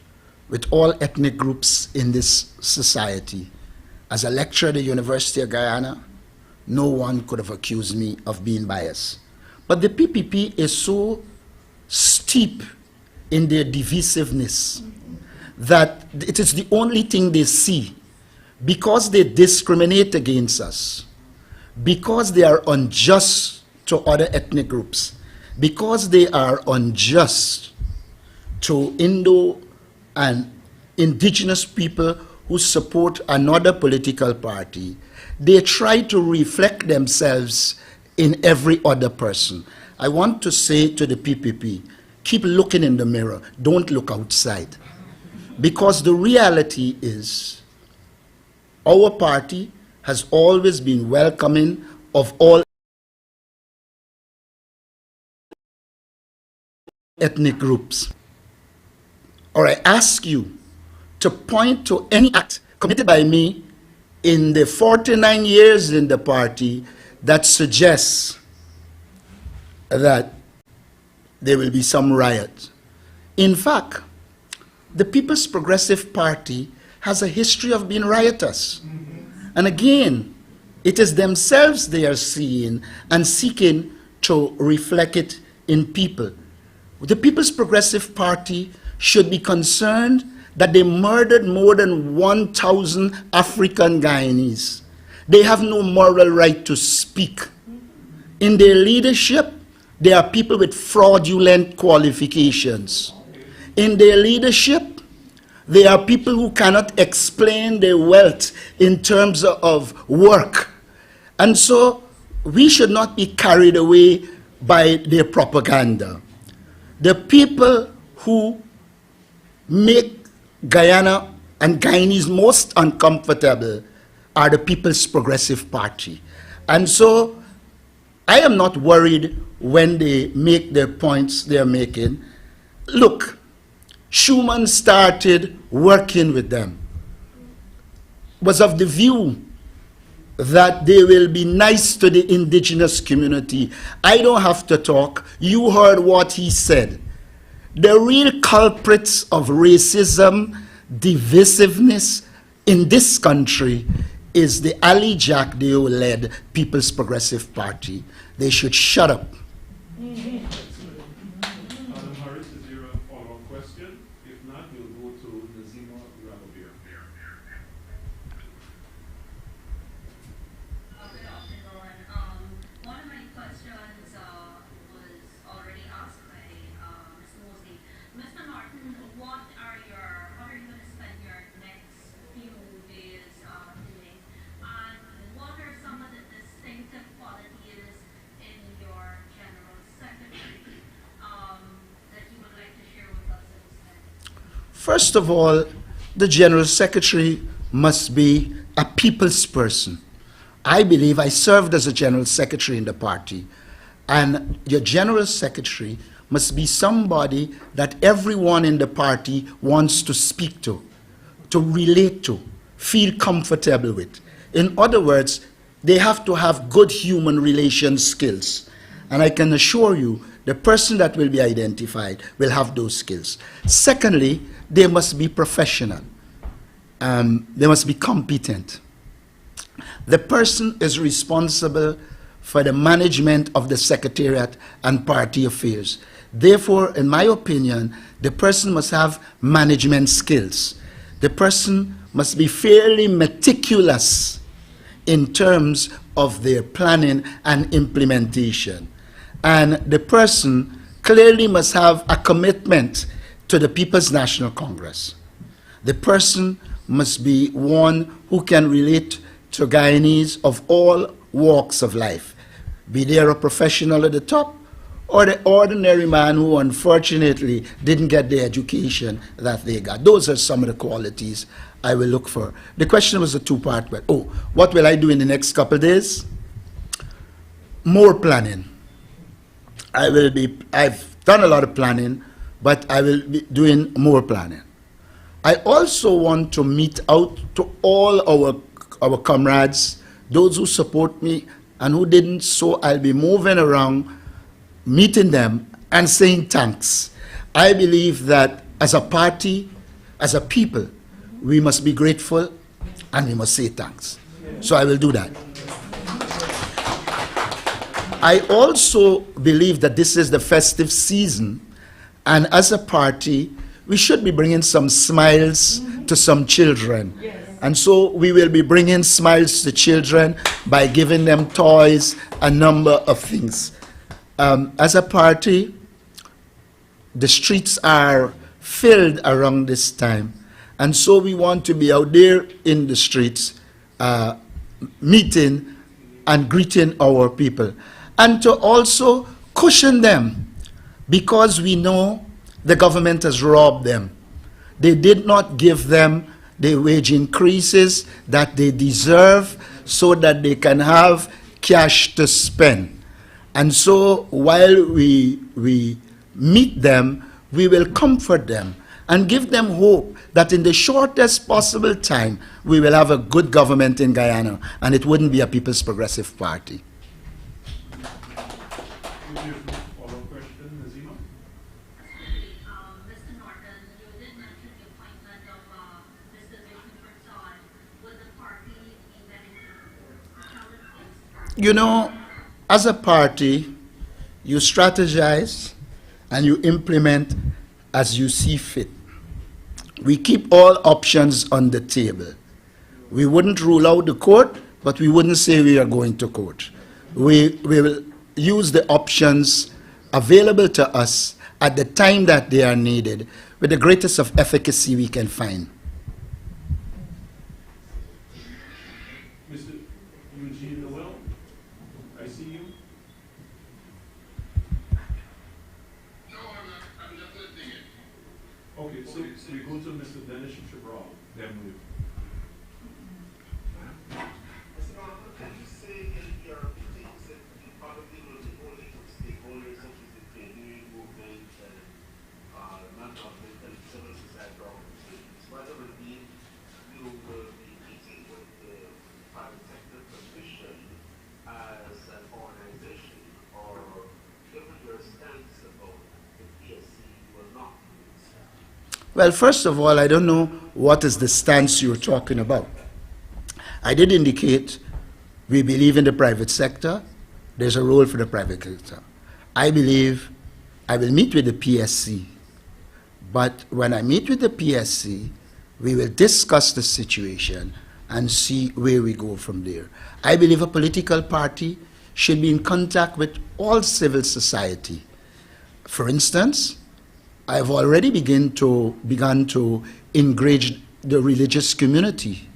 with all ethnic groups in this society. As a lecturer at the University of Guyana, no one could have accused me of being biased. But the PPP is so steep in their divisiveness that it is the only thing they see. Because they discriminate against us, because they are unjust to other ethnic groups, because they are unjust to Indo and indigenous people who support another political party, they try to reflect themselves in every other person. I want to say to the PPP, keep looking in the mirror, don't look outside. Because the reality is, our party has always been welcoming of all ethnic groups. Or I ask you to point to any act committed by me in the 49 years in the party that suggests that there will be some riot. In fact, the People's Progressive Party has a history of being riotous. And again, it is themselves they are seeing and seeking to reflect it in people. The People's Progressive Party should be concerned that they murdered more than 1,000 African Guyanese. They have no moral right to speak In their leadership, they are people with fraudulent qualifications. In their leadership, they are people who cannot explain their wealth in terms of work. And so we should not be carried away by their propaganda. The people who make Guyana and Guyanese most uncomfortable are the People's Progressive Party. And so I am not worried when they make their points they are making. Look, Schuman started working with them, was of the view that they will be nice to the indigenous community. I don't have to talk. You heard what he said. The real culprits of racism, divisiveness in this country is the Ali Jack Deo-led People's Progressive Party. They should shut up. Adam Harris, is there a follow-up question? If not, we'll go to Nazima Ramovir. Good afternoon. One of my questions was already asked by Mr. Mosley. Mr. Norton, how are you going to spend your next few days doing? And what are some of the distinctive qualities in your General Secretary that you would like to share with us instead? First of all, the General Secretary must be a people's person. I believe I served as a General Secretary in the party, and your General Secretary must be somebody that everyone in the party wants to speak to relate to, feel comfortable with. In other words, they have to have good human relations skills. And I can assure you, the person that will be identified will have those skills. Secondly, they must be professional. They must be competent. The person is responsible for the management of the secretariat and party affairs. Therefore, in my opinion, the person must have management skills. The person must be fairly meticulous in terms of their planning and implementation. And the person clearly must have a commitment to the People's National Congress. The person must be one who can relate to Guyanese of all walks of life, be they a professional at the top or the ordinary man who unfortunately didn't get the education that they got. Those are some of the qualities I will look for. The question was a two-part, but what will I do in the next couple of days? More planning. I've done a lot of planning, but I will be doing more planning. I also want to meet out to all our comrades, those who support me and who didn't, so I'll be moving around, meeting them and saying thanks. I believe that as a party, as a people, we must be grateful and we must say thanks. So I will do that. I also believe that this is the festive season, and as a party, we should be bringing some smiles to some children. And so we will be bringing smiles to children by giving them toys, a number of things. As a party, the streets are filled around this time. And so we want to be out there in the streets, meeting and greeting our people. And to also cushion them, because we know the government has robbed them. They did not give them the wage increases that they deserve so that they can have cash to spend. And so while we meet them, we will comfort them and give them hope that in the shortest possible time, we will have a good government in Guyana, and it wouldn't be a People's Progressive Party. Follow-up question, Nazima? Mr. Norton, you did mention the appointment of Mr. Vishnu Prasad with the party in You know, as a party, you strategize and you implement as you see fit. We keep all options on the table. We wouldn't rule out the court, but we wouldn't say we are going to court. We will, use the options available to us at the time that they are needed with the greatest of efficacy we can find. Mr. Eugene Noel, I see you. No, I'm just listening in. Okay, so we go to Mr. Dennis Chabral, then we. Mr. Norman, can you say in your meetings that you probably will be holding with stakeholders such as the trade union movement and non-governmental civil society organizations, whether it be you will be meeting with the private sector commission as an organization, or given your stance about the PSC will not use? Well, first of all, I don't know what is the stance you're talking about. I did indicate we believe in the private sector. There's a role for the private sector. I believe I will meet with the PSC, but when I meet with the PSC, we will discuss the situation and see where we go from there. I believe a political party should be in contact with all civil society. For instance, I've already begun to engage the religious community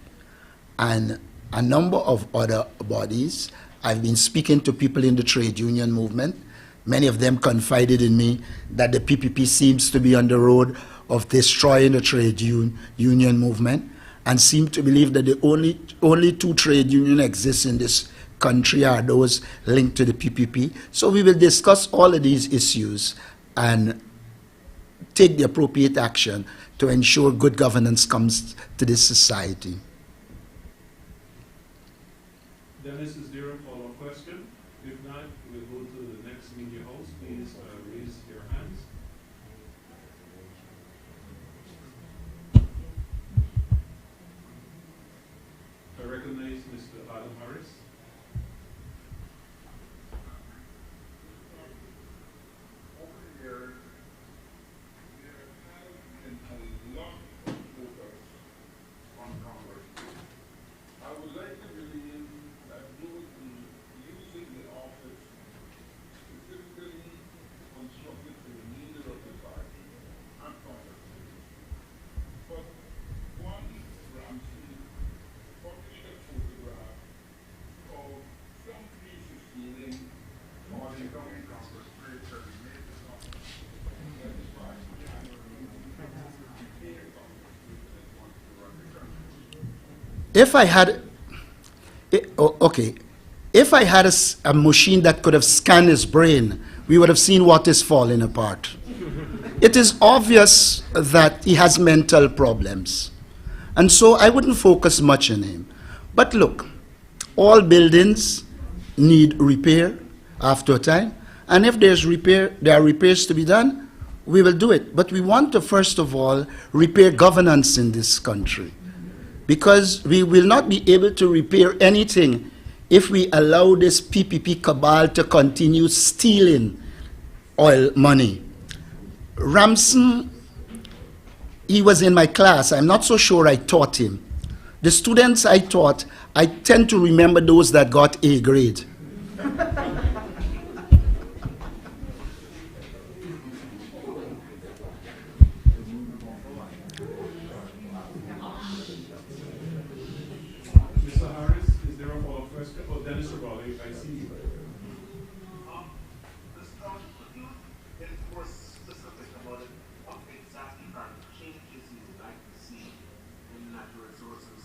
and a number of other bodies. I've been speaking to people in the trade union movement. Many of them confided in me that the PPP seems to be on the road of destroying the trade union movement, and seem to believe that the only two trade unions exist in this country are those linked to the PPP. So we will discuss all of these issues and take the appropriate action to ensure good governance comes to this society. Dennis, is there a follow-up question? If not, we'll go to the next media host. Please raise your hands. I recognize Mr. Adam Harris. Over the years, there has been a lot of focus on Congress. I would like to believe that you would be using the office specifically constructed to the leader of the party and Congress. But one Ramsey published a photograph of some piece of ceiling on the incoming Congress bridge that we made this office. That is why January, the Congress bridge that wants to run the country. If I had, if I had a machine that could have scanned his brain, we would have seen what is falling apart. It is obvious that he has mental problems. And so I wouldn't focus much on him. But look, all buildings need repair after a time. And if there are repairs to be done, we will do it. But we want to, first of all, repair governance in this country. Because we will not be able to repair anything if we allow this PPP cabal to continue stealing oil money. Ramson, he was in my class. I'm not so sure I taught him. The students I taught, I tend to remember those that got A grade. Mr. Harris, is there a follow-up question? Oh, Dennis Chabral, I see you. Mr. Norman, could you get more specific about it? What exactly are the changes you would like to see in natural resources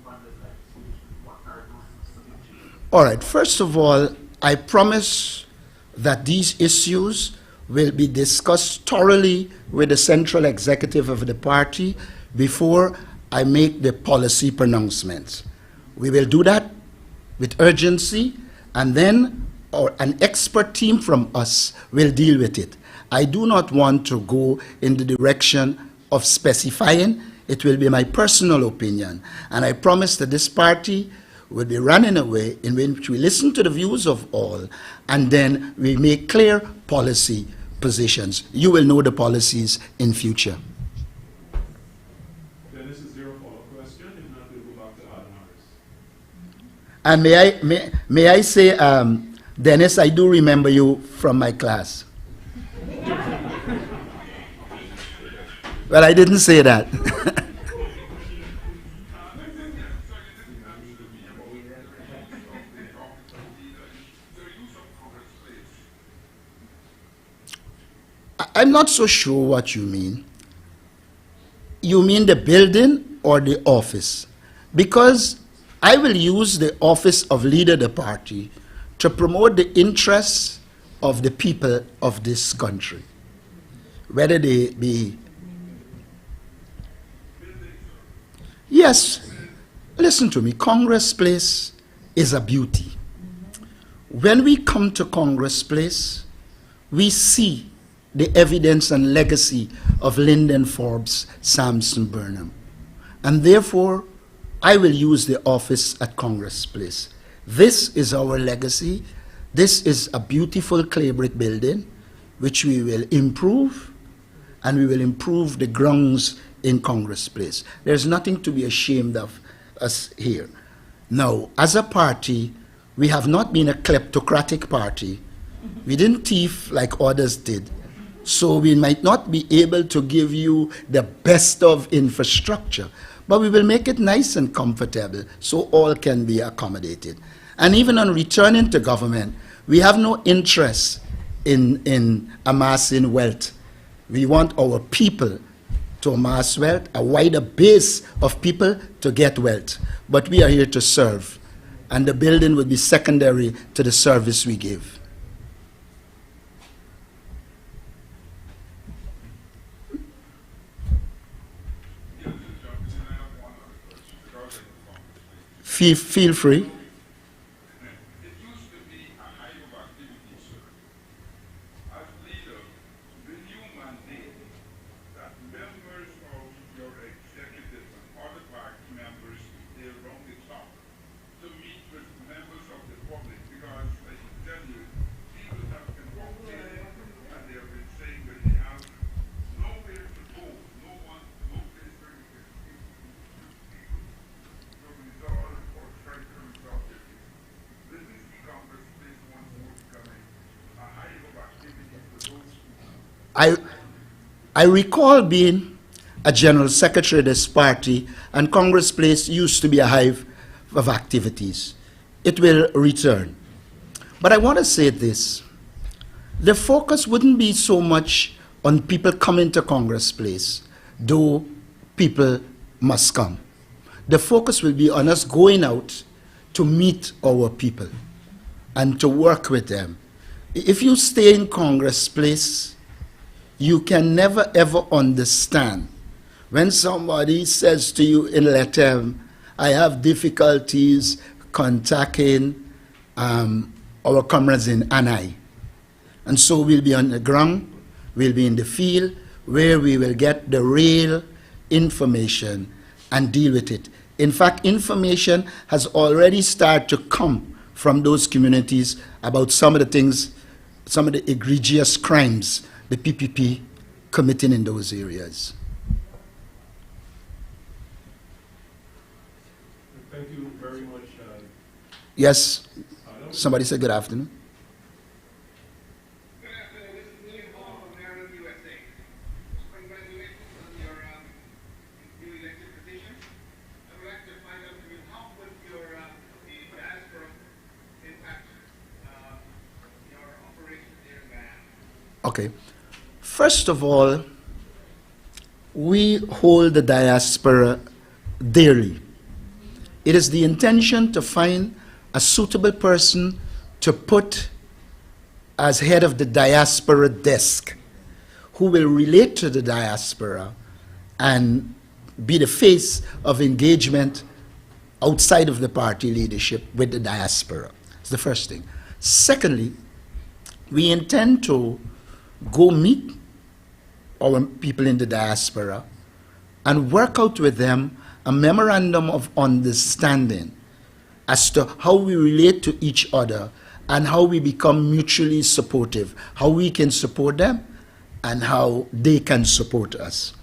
funded legislation? What are those specific changes? All right, first of all, I promise that these issues will be discussed thoroughly with the central executive of the party before I make the policy pronouncements. We will do that with urgency, and then an expert team from us will deal with it. I do not want to go in the direction of specifying. It will be my personal opinion. And I promise that this party will be run in a way in which we listen to the views of all, and then we make clear policy positions. You will know the policies in future. Dennis, is there a follow-up question? If not, we'll go back to Adam Harris. And may I say, Dennis, I do remember you from my class. Well, I didn't say that. I'm not so sure what you mean. You mean the building or the office? Because I will use the office of leader of the party to promote the interests of the people of this country, whether they be. Yes, listen to me. Congress Place is a beauty. When we come to Congress Place, we see the evidence and legacy of Lyndon Forbes, Sampson Burnham. And therefore, I will use the office at Congress Place. This is our legacy. This is a beautiful clay brick building, which we will improve, and we will improve the grounds in Congress Place. There's nothing to be ashamed of us here. Now, as a party, we have not been a kleptocratic party. We didn't thief like others did. So we might not be able to give you the best of infrastructure, but we will make it nice and comfortable so all can be accommodated. And even on returning to government, we have no interest in amassing wealth. We want our people to amass wealth, a wider base of people to get wealth. But we are here to serve, and the building will be secondary to the service we give. Feel free. It used to be a hive of activity, sir. As leader, will you mandate that members of your executive and other party members stay around the top to meet with members of the public? Because I can tell you, people have been walked in and they have been saying that they have nowhere to go, no place where they can speak to resolve or try to resolve their issues. This is the Congress Place once more becoming a hive of activity for those people. I recall being a general secretary of this party, and Congress Place used to be a hive of activities. It will return. But I want to say this. The focus wouldn't be so much on people coming to Congress Place, though people must come. The focus will be on us going out to meet our people and to work with them. If you stay in Congress Place, you can never ever understand when somebody says to you in letter, I have difficulties contacting our comrades in Anai. And so we'll be on the ground, we'll be in the field, where we will get the real information and deal with it. In fact, information has already started to come from those communities about some of the things, some of the egregious crimes the PPP committing in those areas. Thank you very much. Yes, somebody said good afternoon. Good afternoon. This is William Hall from Maryland, USA. Congratulations on your newly elected position. I would like to find out from you, how would your the diaspora impact your operations there in Guyana? Okay. First of all, we hold the diaspora dearly. It is the intention to find a suitable person to put as head of the diaspora desk, who will relate to the diaspora and be the face of engagement outside of the party leadership with the diaspora. That's the first thing. Secondly, we intend to go meet our people in the diaspora and work out with them a memorandum of understanding as to how we relate to each other and how we become mutually supportive, how we can support them and how they can support us.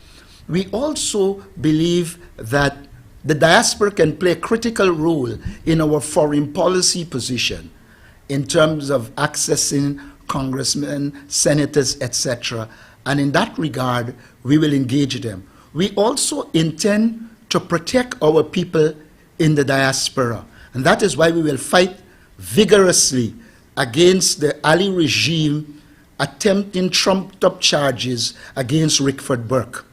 We also believe that the diaspora can play a critical role in our foreign policy position. in terms of accessing congressmen, senators, etc. And in that regard, we will engage them. We also intend to protect our people in the diaspora. And that is why we will fight vigorously against the Ali regime attempting trumped-up charges against Rickford Burke.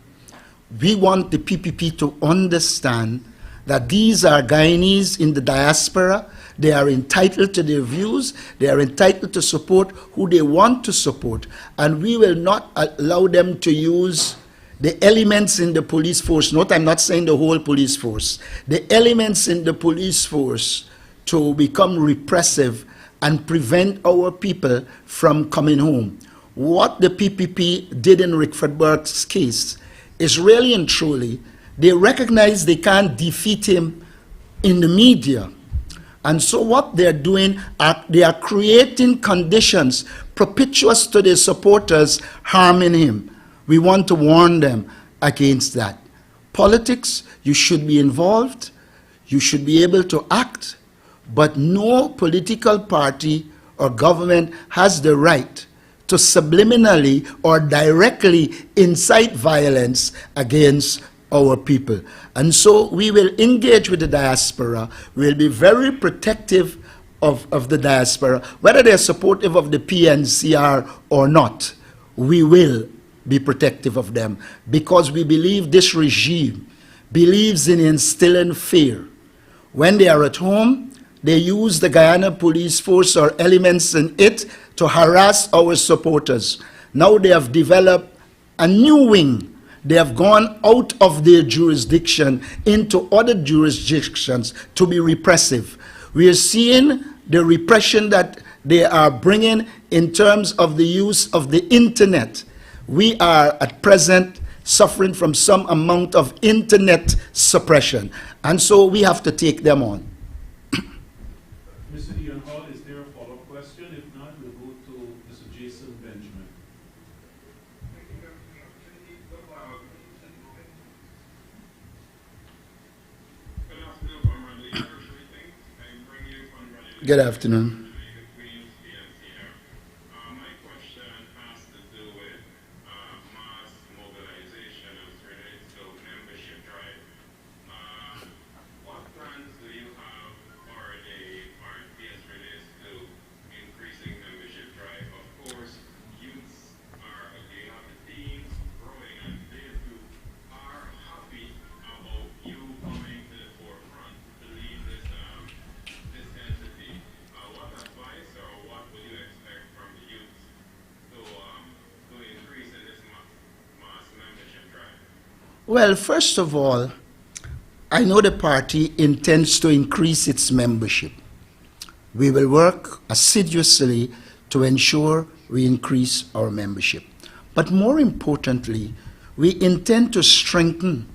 We want the PPP to understand that these are Guyanese in the diaspora. They are entitled to their views. They are entitled to support who they want to support. And we will not allow them to use the elements in the police force. Note, I'm not saying the whole police force. The elements in the police force to become repressive and prevent our people from coming home. What the PPP did in Rickford Burke's case is really and truly, they recognize they can't defeat him in the media. And so what they're doing, they are creating conditions propitious to their supporters harming him. We want to warn them against that. Politics, you should be involved, you should be able to act, but no political party or government has the right to subliminally or directly incite violence against our people. And so we will engage with the diaspora. We'll be very protective of the diaspora. Whether they're supportive of the PNCR or not, we will be protective of them, because we believe this regime believes in instilling fear. When they are at home, they use the Guyana police force or elements in it to harass our supporters. Now they have developed a new wing. They have gone out of their jurisdiction into other jurisdictions to be repressive. We are seeing the repression that they are bringing in terms of the use of the internet. We are at present suffering from some amount of internet suppression, and so we have to take them on. Mr. Ian Hall, is there a follow-up question? If not, we'll go to Mr. Jason Benjamin. Good afternoon. My question has to do with mass mobilization as relates to membership drive. What plans do you have for the party as relates to increasing membership drive? Of course, youths are, you have the teens growing, and they too are happy about you coming to the forefront to lead this this entity. What advice or what would you expect from the youth to increase in this mass membership drive? Well, first of all, I know the party intends to increase its membership. We will work assiduously to ensure we increase our membership. But more importantly, we intend to strengthen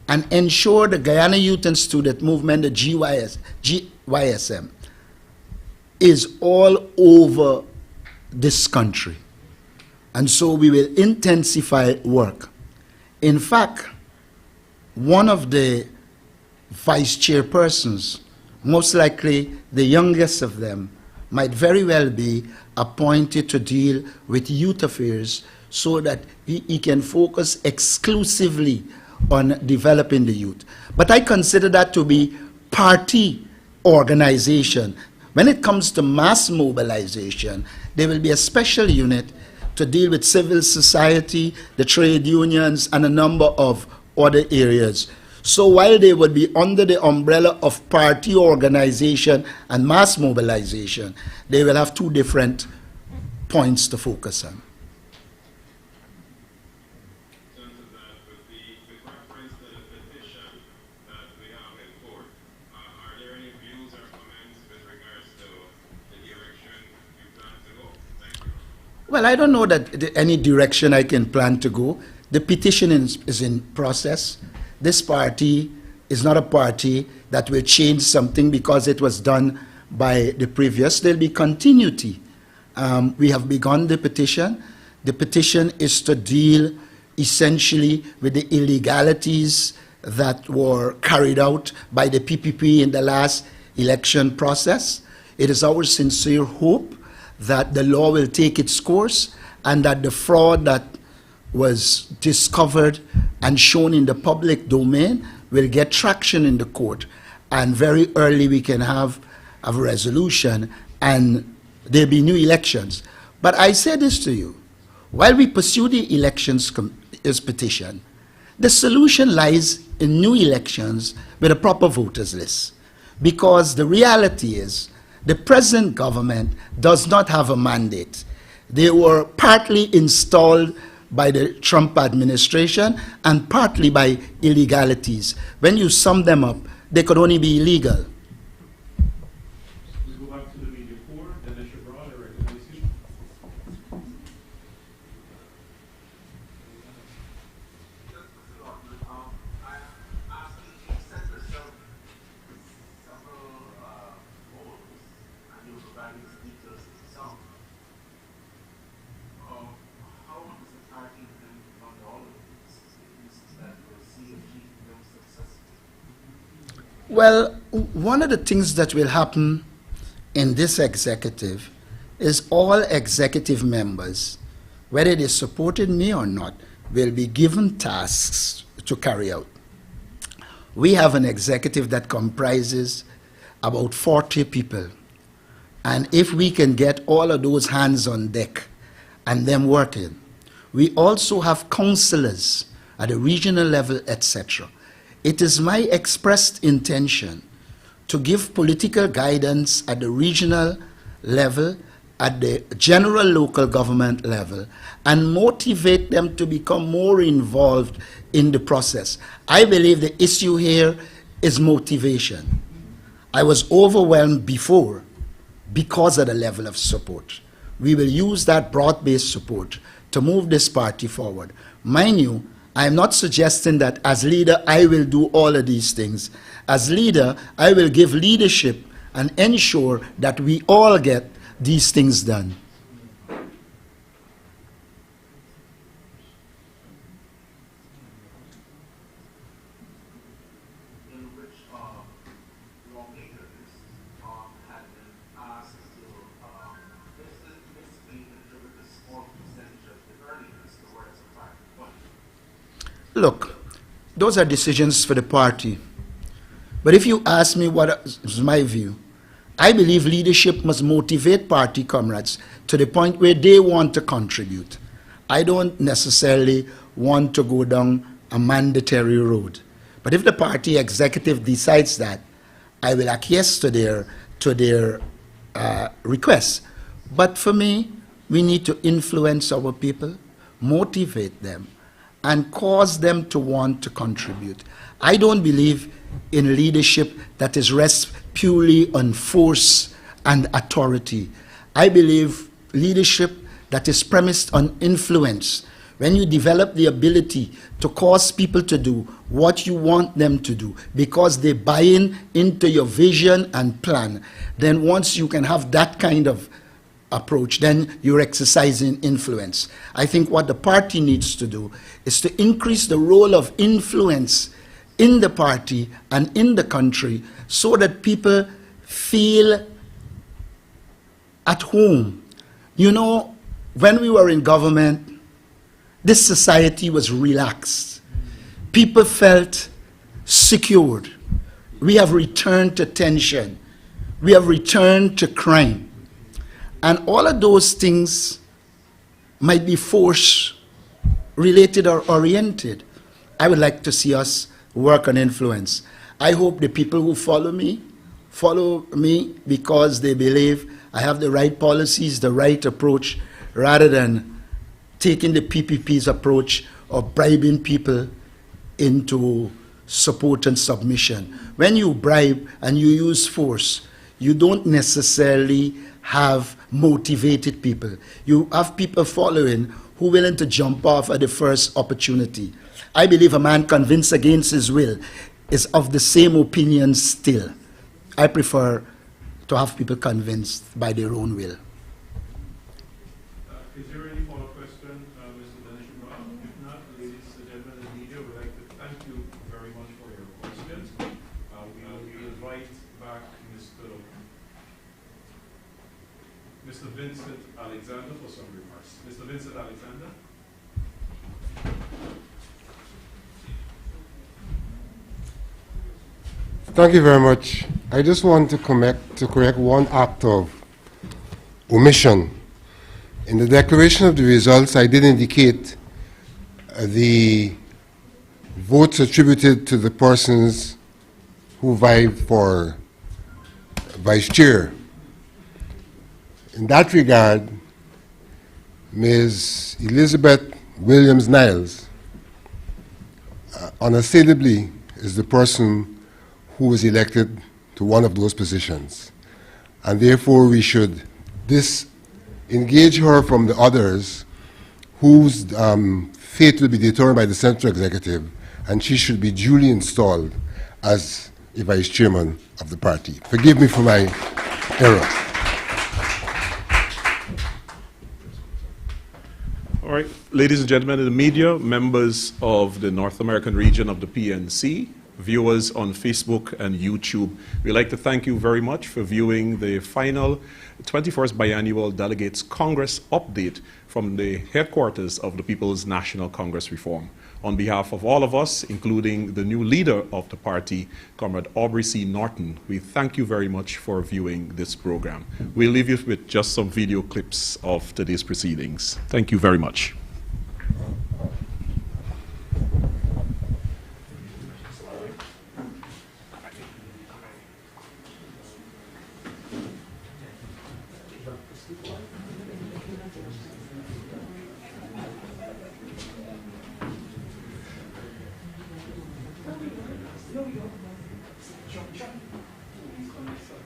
and ensure the Guyana Youth and Student Movement, the GYSM, is all over this country. And so we will intensify work. In fact, one of the vice chairpersons, most likely the youngest of them, might very well be appointed to deal with youth affairs so that he can focus exclusively on developing the youth. But I consider that to be party organization. When it comes to mass mobilization, there will be a special unit to deal with civil society, the trade unions, and a number of other areas. So while they would be under the umbrella of party organization and mass mobilization, they will have two different points to focus on. Well, I don't know that any direction I can plan to go. The petition is in process. This party is not a party that will change something because it was done by the previous. There'll be continuity. We have begun the petition. The petition is to deal essentially with the illegalities that were carried out by the PPP in the last election process. It is our sincere hope that the law will take its course and that the fraud that was discovered and shown in the public domain will get traction in the court, and very early we can have a resolution and there'll be new elections. But I say this to you, while we pursue the elections petition, the solution lies in new elections with a proper voters list. Because the reality is, the present government does not have a mandate. They were partly installed by the Trump administration and partly by illegalities. When you sum them up, they could only be illegal. We go back to the media four, then Mr. Broad, I recognize you. Well, one of the things that will happen in this executive is all executive members, whether they supported me or not, will be given tasks to carry out. We have an executive that comprises about 40 people. And if we can get all of those hands on deck and them working, we also have councillors at the regional level, etc. It is my expressed intention to give political guidance at the regional level, at the general local government level, and motivate them to become more involved in the process. I believe the issue here is motivation. I was overwhelmed before because of the level of support. We will use that broad-based support to move this party forward. Mind you, I am not suggesting that as leader I will do all of these things. As leader, I will give leadership and ensure that we all get these things done. In which lawmakers had been asked to basically contribute a small percentage of the earnings towards the party fund. Look, those are decisions for the party. But if you ask me what is my view, I believe leadership must motivate party comrades to the point where they want to contribute. I don't necessarily want to go down a mandatory road. But if the party executive decides that, I will acquiesce to their requests. But for me, we need to influence our people, motivate them, and cause them to want to contribute. I don't believe in leadership that is rests purely on force and authority. I believe leadership that is premised on influence. When you develop the ability to cause people to do what you want them to do because they buy into your vision and plan, then once you can have that kind of approach, then you're exercising influence. I think what the party needs to do is to increase the role of influence in the party and in the country so that people feel at home. You know, when we were in government, this society was relaxed. People felt secured. We have returned to tension. We have returned to crime. And all of those things might be force-related or oriented. I would like to see us work on influence. I hope the people who follow me because they believe I have the right policies, the right approach, rather than taking the PPP's approach of bribing people into support and submission. When you bribe and you use force, you don't necessarily have motivated people. You have people following who are willing to jump off at the first opportunity. I believe a man convinced against his will is of the same opinion still. I prefer to have people convinced by their own will. Is there any follow-up question, Mr. Dennis Brown? If not, ladies and gentlemen of the media, we'd like to thank you very much for your questions. We will invite back Mr. Mr. Vincent Alexander for some remarks. Mr. Vincent Alexander. Thank you very much. I just want to correct one act of omission. In the declaration of the results, I did indicate the votes attributed to the persons who vied for vice chair. In that regard, Ms. Elizabeth Williams-Niles unassailably is the person who was elected to one of those positions. And therefore, we should disengage her from the others whose fate will be determined by the Central Executive, and she should be duly installed as a vice chairman of the party. Forgive me for my error. All right, ladies and gentlemen of the media, members of the North American region of the PNC, viewers on Facebook and YouTube, we'd like to thank you very much for viewing the final 21st Biannual Delegates Congress update from the headquarters of the People's National Congress Reform. On behalf of all of us, including the new leader of the party, Comrade Aubrey C. Norton, we thank you very much for viewing this program. We'll leave you with just some video clips of today's proceedings. Thank you very much. John, he's on this side.